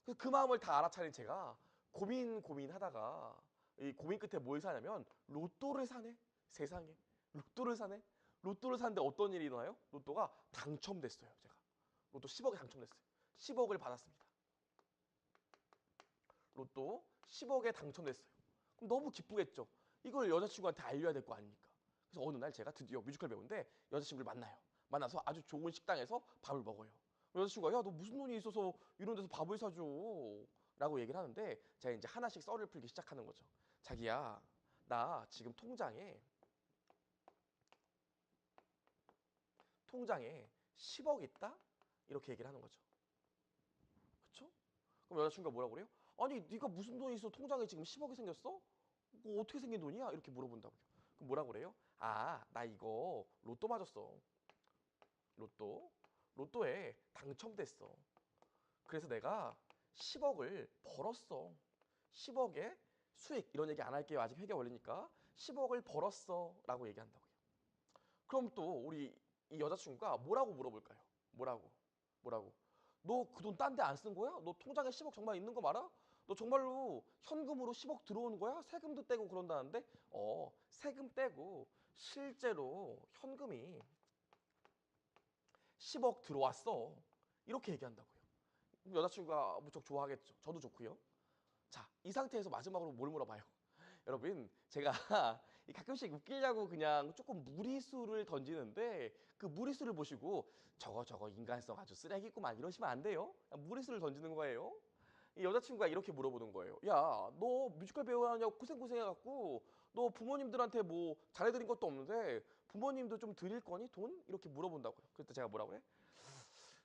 그래서 그 마음을 다 알아차린 제가 고민하다가 이 고민 끝에 뭘 사냐면 로또를 사네. 세상에 로또를 사네. 로또를 사는데 어떤 일이 일어나요? 로또가 당첨됐어요. 제가 로또 10억에 당첨됐어요. 10억을 받았습니다. 로또 10억에 당첨됐어요. 그럼 너무 기쁘겠죠. 이걸 여자친구한테 알려야 될 거 아닙니까? 그래서 어느 날 제가 드디어 뮤지컬 배우인데 여자친구를 만나요. 만나서 아주 좋은 식당에서 밥을 먹어요. 여자친구가 야, 너 무슨 돈이 있어서 이런 데서 밥을 사줘? 라고 얘기를 하는데 제가 이제 하나씩 썰을 풀기 시작하는 거죠. 자기야, 나 지금 통장에 10억 있다? 이렇게 얘기를 하는 거죠. 그쵸? 그럼 여자친구가 뭐라고 그래요? 아니 네가 무슨 돈이 있어 통장에 지금 10억이 생겼어? 뭐 어떻게 생긴 돈이야? 이렇게 물어본다고요. 그럼 뭐라고 그래요? 나 이거 로또 맞았어. 로또. 로또에 당첨됐어. 그래서 내가 10억을 벌었어. 10억의 수익 이런 얘기 안 할게요. 아직 회계 걸리니까 10억을 벌었어 라고 얘기한다고요. 그럼 또 우리 이 여자친구가 뭐라고 물어볼까요? 뭐라고? 너 그 돈 딴 데 안 쓴 거야? 너 통장에 10억 정말 있는 거 말아? 너 정말로 현금으로 10억 들어오는 거야? 세금도 떼고 그런다는데? 세금 떼고 실제로 현금이 10억 들어왔어. 이렇게 얘기한다고요. 여자친구가 무척 좋아하겠죠. 저도 좋고요. 자, 이 상태에서 마지막으로 뭘 물어봐요? 여러분, 제가 가끔씩 웃기려고 그냥 조금 무리수를 던지는데 그 무리수를 보시고 저거 인간성 아주 쓰레기구만 이러시면 안 돼요. 그냥 무리수를 던지는 거예요. 이 여자친구가 이렇게 물어보는 거예요. 야, 너 뮤지컬 배우 하냐고 고생해갖고 너 부모님들한테 뭐 잘해드린 것도 없는데 부모님도 좀 드릴 거니 돈? 이렇게 물어본다고요. 그때 제가 뭐라고 해?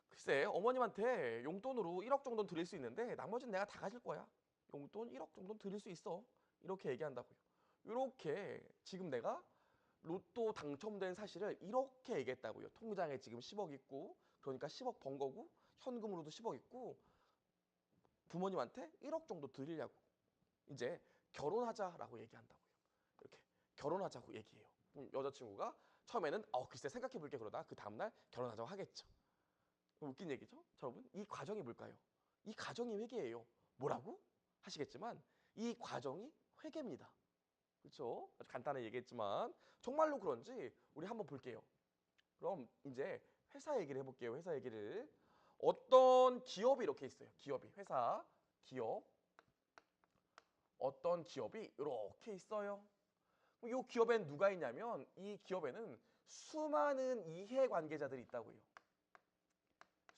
글쎄 어머님한테 용돈으로 1억 정도는 드릴 수 있는데 나머지는 내가 다 가질 거야. 용돈 1억 정도는 드릴 수 있어. 이렇게 얘기한다고요. 이렇게 지금 내가 로또 당첨된 사실을 이렇게 얘기했다고요. 통장에 지금 10억 있고 그러니까 10억 번 거고 현금으로도 10억 있고 부모님한테 1억 정도 드리려고 이제 결혼하자라고 얘기한다고요. 이렇게 결혼하자고 얘기해요. 그럼 여자친구가 처음에는 글쎄 생각해 볼게 그러다 그 다음날 결혼하자고 하겠죠. 웃긴 얘기죠? 자, 여러분 이 과정이 뭘까요? 이 과정이 회계예요. 뭐라고? 하시겠지만 이 과정이 회계입니다. 그렇죠? 아주 간단하게 얘기했지만 정말로 그런지 우리 한번 볼게요. 그럼 이제 회사 얘기를 해볼게요. 회사 얘기를. 어떤 기업이 이렇게 있어요. 기업이 회사, 기업. 어떤 기업이 이렇게 있어요. 이 기업엔 누가 있냐면 이 기업에는 수많은 이해 관계자들이 있다고요.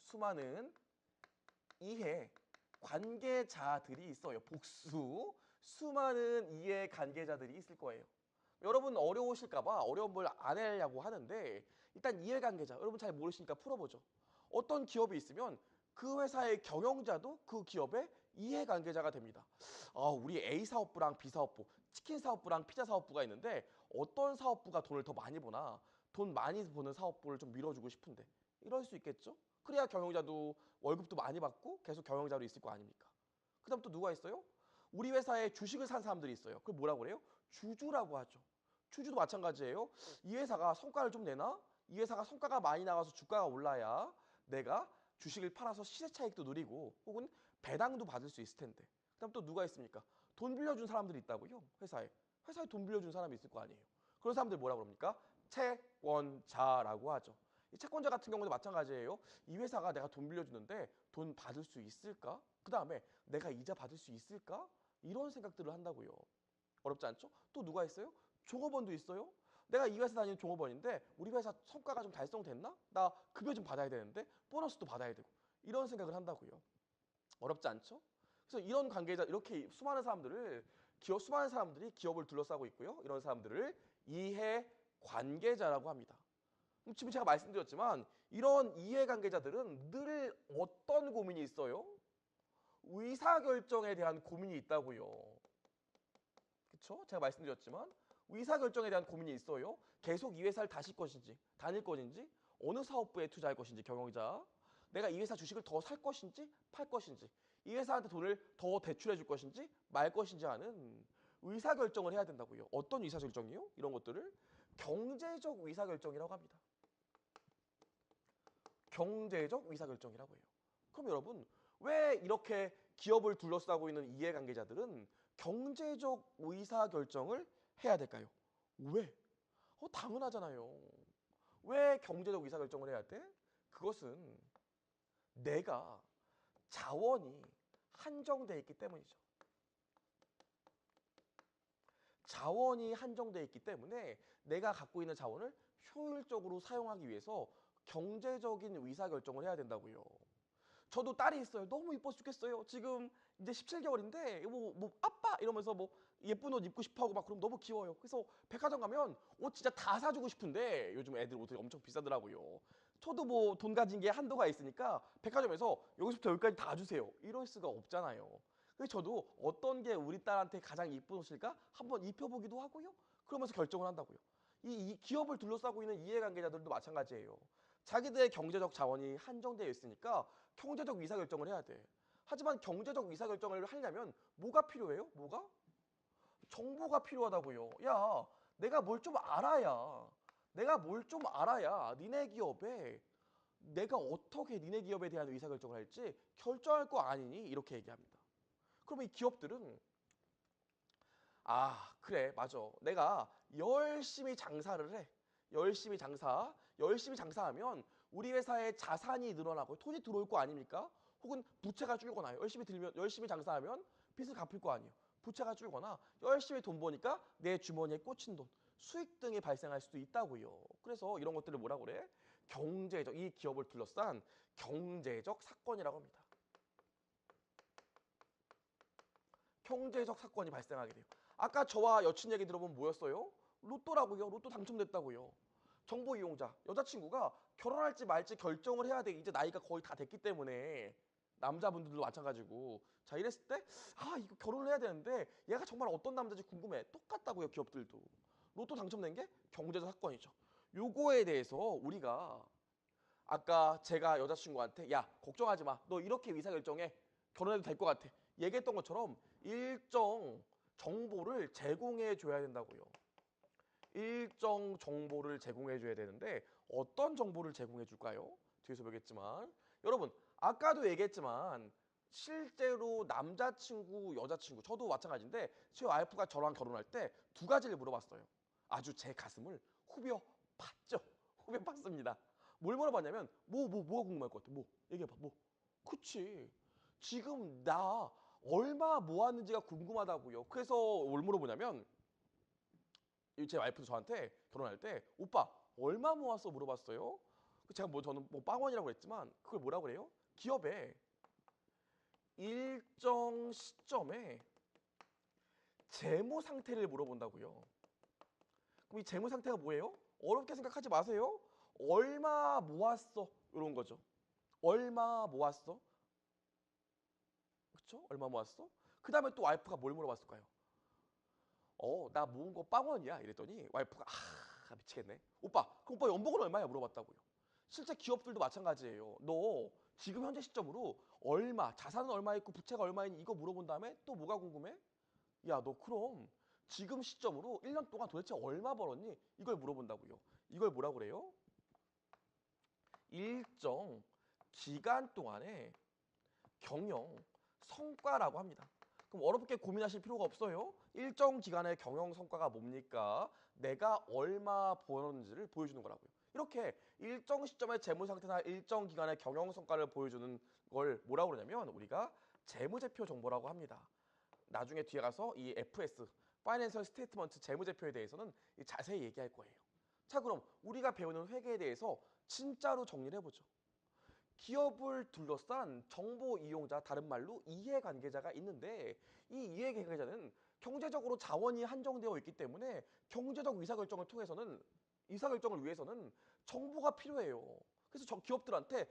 수많은 이해 관계자들이 있어요. 복수. 수많은 이해 관계자들이 있을 거예요. 여러분 어려우실까봐 어려운 걸 안 하려고 하는데 일단 이해관계자 여러분 잘 모르시니까 풀어보죠. 어떤 기업이 있으면 그 회사의 경영자도 그 기업의 이해관계자가 됩니다. 우리 A 사업부랑 B 사업부, 치킨 사업부랑 피자 사업부가 있는데 어떤 사업부가 돈을 더 많이 버나 돈 많이 버는 사업부를 좀 밀어주고 싶은데 이럴 수 있겠죠? 그래야 경영자도 월급도 많이 받고 계속 경영자로 있을 거 아닙니까? 그 다음 또 누가 있어요? 우리 회사에 주식을 산 사람들이 있어요. 그걸 뭐라고 그래요? 주주라고 하죠. 주주도 마찬가지예요. 이 회사가 성과를 좀 내나? 이 회사가 성과가 많이 나와서 주가가 올라야 내가 주식을 팔아서 시세 차익도 누리고 혹은 배당도 받을 수 있을 텐데. 그다음 또 누가 있습니까? 돈 빌려준 사람들이 있다고요. 회사에. 회사에 돈 빌려준 사람이 있을 거 아니에요. 그런 사람들 뭐라고 그럽니까? 채권자라고 하죠. 이 채권자 같은 경우도 마찬가지예요. 이 회사가 내가 돈 빌려주는데 돈 받을 수 있을까? 그 다음에 내가 이자 받을 수 있을까? 이런 생각들을 한다고요. 어렵지 않죠? 또 누가 있어요? 종업원도 있어요. 내가 이 회사 다니는 종업원인데 우리 회사 성과가 좀 달성됐나? 나 급여 좀 받아야 되는데 보너스도 받아야 되고 이런 생각을 한다고요. 어렵지 않죠? 그래서 이런 관계자 이렇게 수많은 사람들이 기업을 둘러싸고 있고요. 이런 사람들을 이해 관계자라고 합니다. 지금 제가 말씀드렸지만 이런 이해관계자들은 늘 어떤 고민이 있어요? 의사결정에 대한 고민이 있다고요. 그렇죠? 제가 말씀드렸지만 의사결정에 대한 고민이 있어요. 계속 이 회사를 다닐 것인지, 어느 사업부에 투자할 것인지 경영자, 내가 이 회사 주식을 더 살 것인지 팔 것인지, 이 회사한테 돈을 더 대출해 줄 것인지 말 것인지 하는 의사결정을 해야 된다고요. 어떤 의사결정이요? 이런 것들을 경제적 의사결정이라고 합니다. 경제적 의사결정이라고 해요. 그럼 여러분 왜 이렇게 기업을 둘러싸고 있는 이해관계자들은 경제적 의사결정을 해야 될까요? 왜? 당연하잖아요. 왜 경제적 의사결정을 해야 돼? 그것은 내가 자원이 한정되어 있기 때문이죠. 자원이 한정되어 있기 때문에 내가 갖고 있는 자원을 효율적으로 사용하기 위해서 경제적인 의사결정을 해야 된다고요. 저도 딸이 있어요. 너무 이뻐 죽겠어요. 지금 이제 17개월인데 뭐 아빠 이러면서 뭐 예쁜 옷 입고 싶어 하고 막 그럼 너무 귀여워요. 그래서 백화점 가면 옷 진짜 다 사주고 싶은데 요즘 애들 옷이 엄청 비싸더라고요. 저도 뭐 돈 가진 게 한도가 있으니까 백화점에서 여기서부터 여기까지 다 주세요. 이럴 수가 없잖아요. 그래서 저도 어떤 게 우리 딸한테 가장 이쁜 옷일까 한번 입혀보기도 하고요. 그러면서 결정을 한다고요. 이 기업을 둘러싸고 있는 이해관계자들도 마찬가지예요. 자기들의 경제적 자원이 한정되어 있으니까 경제적 의사결정을 해야 돼. 하지만 경제적 의사결정을 하려면 뭐가 필요해요? 뭐가? 정보가 필요하다고요. 야, 내가 뭘 좀 알아야 니네 기업에 내가 어떻게 니네 기업에 대한 의사결정을 할지 결정할 거 아니니? 이렇게 얘기합니다. 그러면 이 기업들은 그래, 맞아. 내가 열심히 장사를 해. 열심히 장사하면 우리 회사의 자산이 늘어나고 돈이 들어올 거 아닙니까? 혹은 부채가 줄거나 열심히 장사하면 빚을 갚을 거 아니에요. 부채가 줄거나 열심히 돈 버니까 내 주머니에 꽂힌 돈, 수익 등이 발생할 수도 있다고요. 그래서 이런 것들을 뭐라고 그래? 이 기업을 둘러싼 경제적 사건이라고 합니다. 경제적 사건이 발생하게 돼요. 아까 저와 여친 얘기 들어보면 뭐였어요? 로또라고요. 로또 당첨됐다고요. 정보 이용자, 여자친구가 결혼할지 말지 결정을 해야 돼. 이제 나이가 거의 다 됐기 때문에 남자분들도 마찬가지고 자 이랬을 때 이거 결혼을 해야 되는데 얘가 정말 어떤 남자인지 궁금해. 똑같다고요. 기업들도. 로또 당첨된 게 경제적 사건이죠. 요거에 대해서 우리가 아까 제가 여자친구한테 야 걱정하지 마. 너 이렇게 의사결정해. 결혼해도 될 것 같아. 얘기했던 것처럼 일정 정보를 제공해 줘야 된다고요. 일정 정보를 제공해 줘야 되는데 어떤 정보를 제공해 줄까요? 뒤에서 보겠지만 여러분 아까도 얘기했지만 실제로 남자친구, 여자친구 저도 마찬가지인데 제 와이프가 저랑 결혼할 때 두 가지를 물어봤어요. 아주 제 가슴을 후벼 팠죠. 후벼 팠습니다. 뭘 물어봤냐면 뭐가 궁금할 것 같아. 뭐 얘기해봐. 뭐 그치 지금 나 얼마 모았는지가 궁금하다고요. 그래서 뭘 물어보냐면 제 와이프도 저한테 결혼할 때 오빠 얼마 모았어 물어봤어요. 제가 저는 빵원이라고 했지만 그걸 뭐라고 그래요? 기업에 일정 시점에 재무 상태를 물어본다고요. 그럼 이 재무 상태가 뭐예요? 어렵게 생각하지 마세요. 얼마 모았어 이런 거죠. 얼마 모았어? 그쵸? 얼마 모았어? 그 다음에 또 와이프가 뭘 물어봤을까요? 나 모은 거 빵원이야 이랬더니 와이프가 미치겠네. 오빠 그럼 오빠 연봉은 얼마야 물어봤다고요. 실제 기업들도 마찬가지예요. 너 지금 현재 시점으로 얼마 자산은 얼마 있고 부채가 얼마 있니 이거 물어본 다음에 또 뭐가 궁금해? 야 너 그럼 지금 시점으로 1년 동안 도대체 얼마 벌었니? 이걸 물어본다고요. 이걸 뭐라고 그래요? 일정 기간 동안의 경영 성과라고 합니다. 그럼 어렵게 고민하실 필요가 없어요. 일정 기간의 경영 성과가 뭡니까? 내가 얼마 벌었는지를 보여주는 거라고요. 이렇게 일정 시점의 재무 상태나 일정 기간의 경영 성과를 보여주는 걸 뭐라고 그러냐면 우리가 재무제표 정보라고 합니다. 나중에 뒤에 가서 이 FS, Financial Statement 재무제표에 대해서는 자세히 얘기할 거예요. 자 그럼 우리가 배우는 회계에 대해서 진짜로 정리를 해보죠. 기업을 둘러싼 정보 이용자, 다른 말로 이해관계자가 있는데 이 이해관계자는 경제적으로 자원이 한정되어 있기 때문에 경제적 의사결정을 통해서는 의사결정을 위해서는 정보가 필요해요. 그래서 기업들한테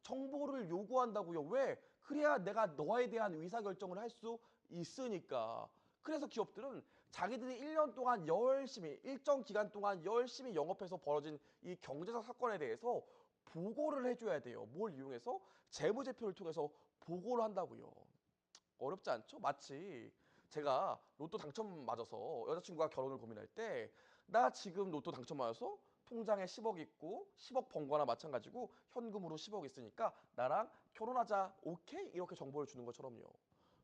정보를 요구한다고요. 왜? 그래야 내가 너에 대한 의사결정을 할 수 있으니까. 그래서 기업들은 자기들이 1년 동안 열심히 일정 기간 동안 열심히 영업해서 벌어진 이 경제적 사건에 대해서 보고를 해줘야 돼요. 뭘 이용해서? 재무제표를 통해서 보고를 한다고요. 어렵지 않죠? 마치 제가 로또 당첨 맞아서 여자친구가 결혼을 고민할 때 나 지금 로또 당첨 맞아서 통장에 10억 있고 10억 번 거나 마찬가지고 현금으로 10억 있으니까 나랑 결혼하자 오케이? 이렇게 정보를 주는 것처럼요.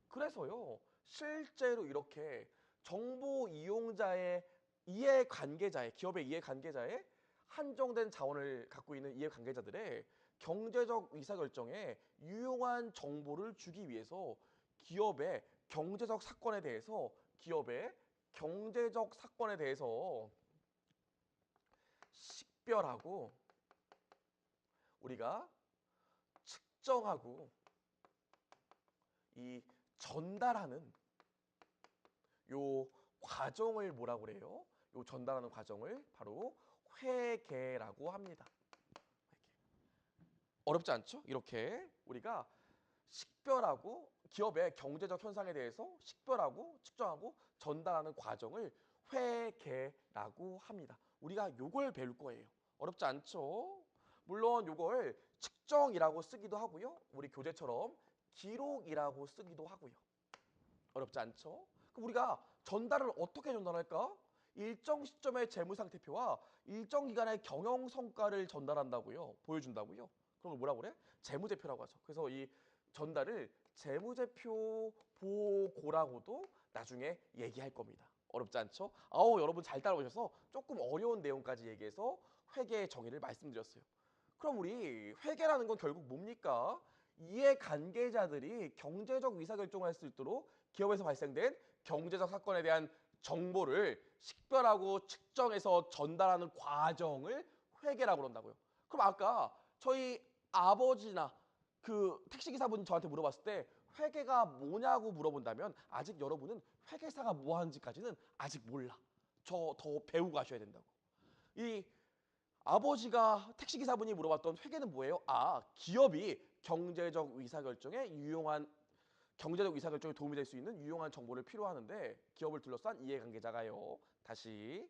그래서요 실제로 이렇게 정보 이용자의 이해관계자의 기업의 이해관계자의 한정된 자원을 갖고 있는 이해관계자들의 경제적 의사결정에 유용한 정보를 주기 위해서 기업의 경제적 사건에 대해서 식별하고 우리가 측정하고 이 전달하는 요 과정을 뭐라고 그래요? 요 전달하는 과정을 바로 회계라고 합니다. 회계. 어렵지 않죠? 이렇게 우리가 식별하고 기업의 경제적 현상에 대해서 식별하고 측정하고 전달하는 과정을 회계라고 합니다. 우리가 요걸 배울 거예요. 어렵지 않죠? 물론 요걸 측정이라고 쓰기도 하고요. 우리 교재처럼 기록이라고 쓰기도 하고요. 어렵지 않죠? 그럼 우리가 전달을 어떻게 전달할까? 일정 시점의 재무상태표와 일정 기간의 경영 성과를 전달한다고요. 보여준다고요. 그런 걸 뭐라고 그래? 재무제표라고 하죠. 그래서 이 전달을 재무제표 보고라고도 나중에 얘기할 겁니다. 어렵지 않죠? 여러분 잘 따라오셔서 조금 어려운 내용까지 얘기해서 회계의 정의를 말씀드렸어요. 그럼 우리 회계라는 건 결국 뭡니까? 이해관계자들이 경제적 의사결정을 할 수 있도록 기업에서 발생된 경제적 사건에 대한 정보를 식별하고 측정해서 전달하는 과정을 회계라고 그런다고요. 그럼 아까 저희 아버지나 그 택시기사분이 저한테 물어봤을 때 회계가 뭐냐고 물어본다면 아직 여러분은 회계사가 뭐 하는지까지는 아직 몰라. 저 더 배우고 가셔야 된다고. 이 아버지가 택시기사분이 물어봤던 회계는 뭐예요? 아, 기업이 경제적 의사결정에 도움이 될 수 있는 유용한 정보를 필요하는데 기업을 둘러싼 이해관계자가요. 다시,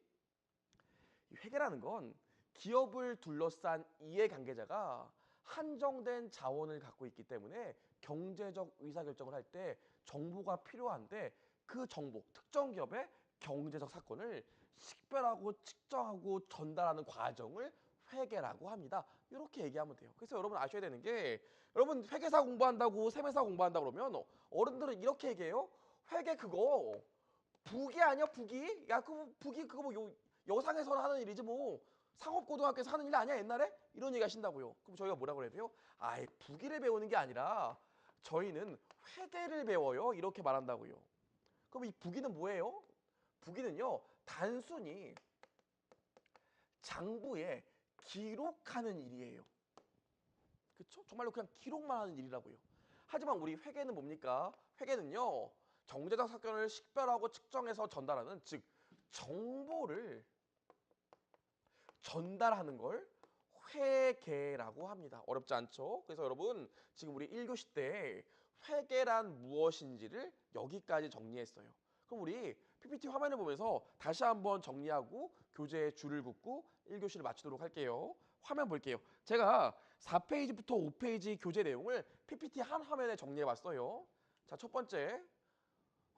이 회계라는 건 기업을 둘러싼 이해관계자가 한정된 자원을 갖고 있기 때문에 경제적 의사결정을 할 때 정보가 필요한데 그 정보, 특정 기업의 경제적 사건을 식별하고 측정하고 전달하는 과정을 회계라고 합니다. 이렇게 얘기하면 돼요. 그래서 여러분 아셔야 되는 게, 여러분 회계사 공부한다고 세무사 공부한다고 그러면 어른들은 이렇게 얘기해요. 회계 그거 북이 아니야, 북이? 야, 그 북이 그거 뭐 여상에서는 하는 일이지 뭐 상업고등학교에서 하는 일 아니야 옛날에? 이런 얘기 하신다고요. 그럼 저희가 뭐라고 그래야 돼요? 아예 북이를 배우는 게 아니라 저희는 회계를 배워요. 이렇게 말한다고요. 그럼 이 북이는 뭐예요? 북이는요, 단순히 장부에 기록하는 일이에요. 그렇죠? 정말로 그냥 기록만 하는 일이라고요. 하지만 우리 회계는 뭡니까? 회계는요, 경제적 사건을 식별하고 측정해서 전달하는, 즉 정보를 전달하는 걸 회계라고 합니다. 어렵지 않죠? 그래서 여러분 지금 우리 1교시 때 회계란 무엇인지를 여기까지 정리했어요. 그럼 우리 PPT 화면을 보면서 다시 한번 정리하고 교재에 줄을 긋고 1교시를 마치도록 할게요. 화면 볼게요. 제가 4페이지부터 5페이지 교재 내용을 PPT 한 화면에 정리해봤어요. 자, 첫 번째,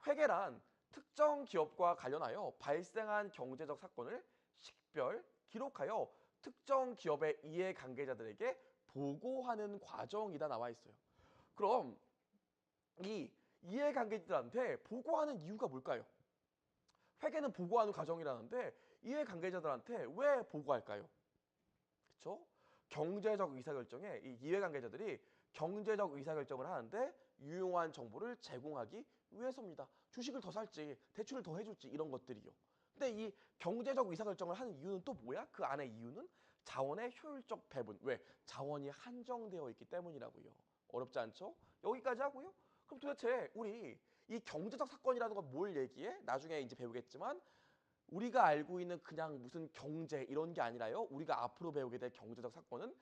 회계란 특정 기업과 관련하여 발생한 경제적 사건을 식별, 기록하여 특정 기업의 이해관계자들에게 보고하는 과정이다 나와 있어요. 그럼 이 이해관계자들한테 보고하는 이유가 뭘까요? 회계는 보고하는 과정이라는데 이해관계자들한테 왜 보고할까요? 그렇죠? 경제적 의사결정에 이 이해관계자들이 경제적 의사결정을 하는데 유용한 정보를 제공하기 위해서입니다. 주식을 더 살지, 대출을 더 해줄지 이런 것들이요. 근데 이 경제적 의사결정을 하는 이유는 또 뭐야? 그 안에 이유는 자원의 효율적 배분. 왜? 자원이 한정되어 있기 때문이라고요. 어렵지 않죠? 여기까지 하고요. 그럼 도대체 우리 이 경제적 사건이라는 건 뭘 얘기해? 나중에 이제 배우겠지만 우리가 알고 있는 그냥 무슨 경제 이런 게 아니라요. 우리가 앞으로 배우게 될 경제적 사건은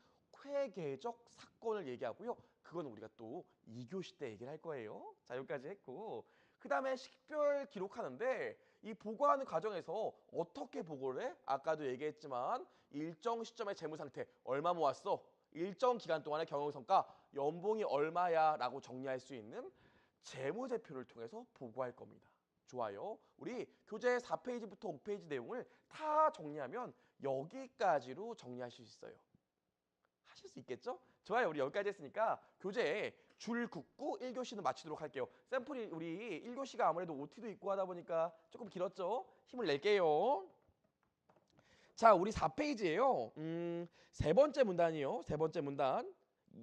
회계적 사건을 얘기하고요. 그건 우리가 또 2교시 때 얘기를 할 거예요. 자, 여기까지 했고, 그 다음에 식별 기록하는데 이 보고하는 과정에서 어떻게 보고를 해? 아까도 얘기했지만 일정 시점의 재무 상태 얼마 모았어? 일정 기간 동안의 경영성과 연봉이 얼마야? 라고 정리할 수 있는 재무제표를 통해서 보고할 겁니다. 좋아요. 우리 교재 4페이지부터 5페이지 내용을 다 정리하면 여기까지로 정리하실 수 있어요. 하실 수 있겠죠? 좋아요. 우리 여기까지 했으니까 교재에 줄 긋고 1교시는 마치도록 할게요. 샘플이 우리 1교시가 아무래도 OT도 있고 하다 보니까 조금 길었죠? 힘을 낼게요. 자, 우리 4페이지예요. 세 번째 문단이요. 세 번째 문단.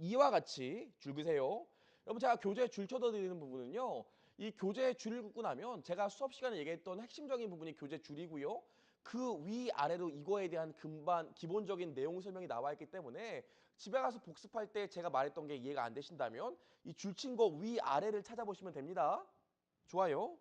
이와 같이 줄 그세요. 여러분 제가 교재에 줄 쳐드리는 부분은요. 이 교재에 줄을 긋고 나면 제가 수업 시간에 얘기했던 핵심적인 부분이 교재 줄이고요. 그 위아래로 이거에 대한 기본적인 내용 설명이 나와 있기 때문에 집에 가서 복습할 때 제가 말했던 게 이해가 안 되신다면 이 줄 친 거 위아래를 찾아보시면 됩니다. 좋아요.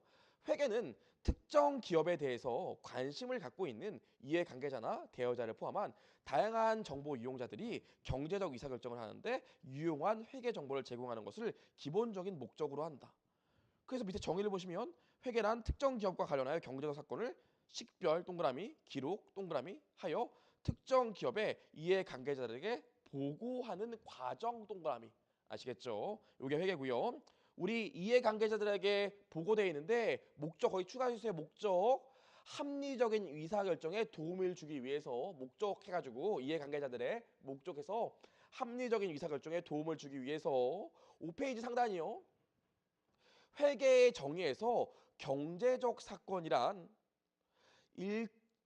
회계는 특정 기업에 대해서 관심을 갖고 있는 이해관계자나 대여자를 포함한 다양한 정보 이용자들이 경제적 의사결정을 하는데 유용한 회계 정보를 제공하는 것을 기본적인 목적으로 한다. 그래서 밑에 정의를 보시면 회계란 특정 기업과 관련하여 경제적 사건을 식별 동그라미 기록 동그라미 하여 특정 기업의 이해관계자들에게 보고하는 과정 동그라미. 아시겠죠? 이게 회계고요. 우리 이해관계자들에게 보고되어 있는데 목적 거기 추가해 주세요. 목적. 합리적인 의사결정에 도움을 주기 위해서 목적해가지고 이해관계자들의 목적해서 합리적인 의사결정에 도움을 주기 위해서 5페이지 상단이요. 회계의 정의에서 경제적 사건이란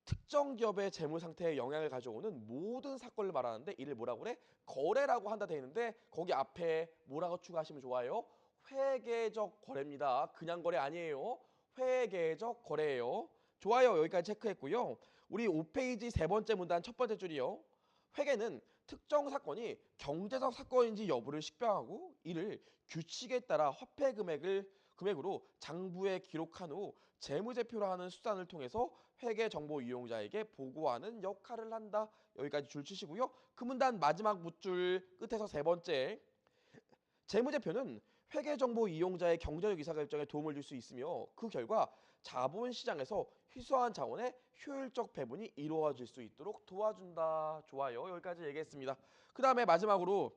특정 기업의 재무 상태에 영향을 가져오는 모든 사건을 말하는데 이를 뭐라고 그래? 거래라고 한다 돼 있는데 거기 앞에 뭐라고 추가하시면 좋아요? 회계적 거래입니다. 그냥 거래 아니에요. 회계적 거래예요. 좋아요. 여기까지 체크했고요. 우리 5페이지 세 번째 문단 첫 번째 줄이요. 회계는 특정 사건이 경제적 사건인지 여부를 식별하고 이를 규칙에 따라 화폐 금액으로 장부에 기록한 후 재무제표로 하는 수단을 통해서 회계 정보 이용자에게 보고하는 역할을 한다. 여기까지 줄 치시고요. 그 문단 마지막 묻줄 끝에서 세 번째, 재무제표는 회계정보 이용자의 경제적 의사결정에 도움을 줄 수 있으며 그 결과 자본시장에서 희소한 자원의 효율적 배분이 이루어질 수 있도록 도와준다. 좋아요. 여기까지 얘기했습니다. 그 다음에 마지막으로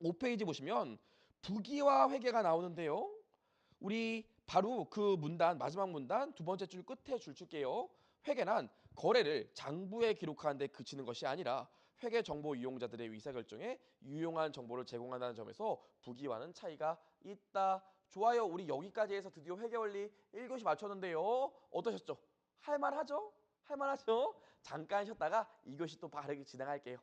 5페이지 보시면 부기와 회계가 나오는데요. 우리 바로 그 문단, 마지막 문단 두 번째 줄 끝에 줄 칠게요. 회계란 거래를 장부에 기록하는 데 그치는 것이 아니라 회계 정보 이용자들의 의사결정에 유용한 정보를 제공한다는 점에서 부기와는 차이가 있다. 좋아요. 우리 여기까지 해서 드디어 회계원리 1교시 마쳤는데요. 어떠셨죠? 할만하죠? 할만하죠? 잠깐 쉬었다가 2교시 또 바르게 진행할게요.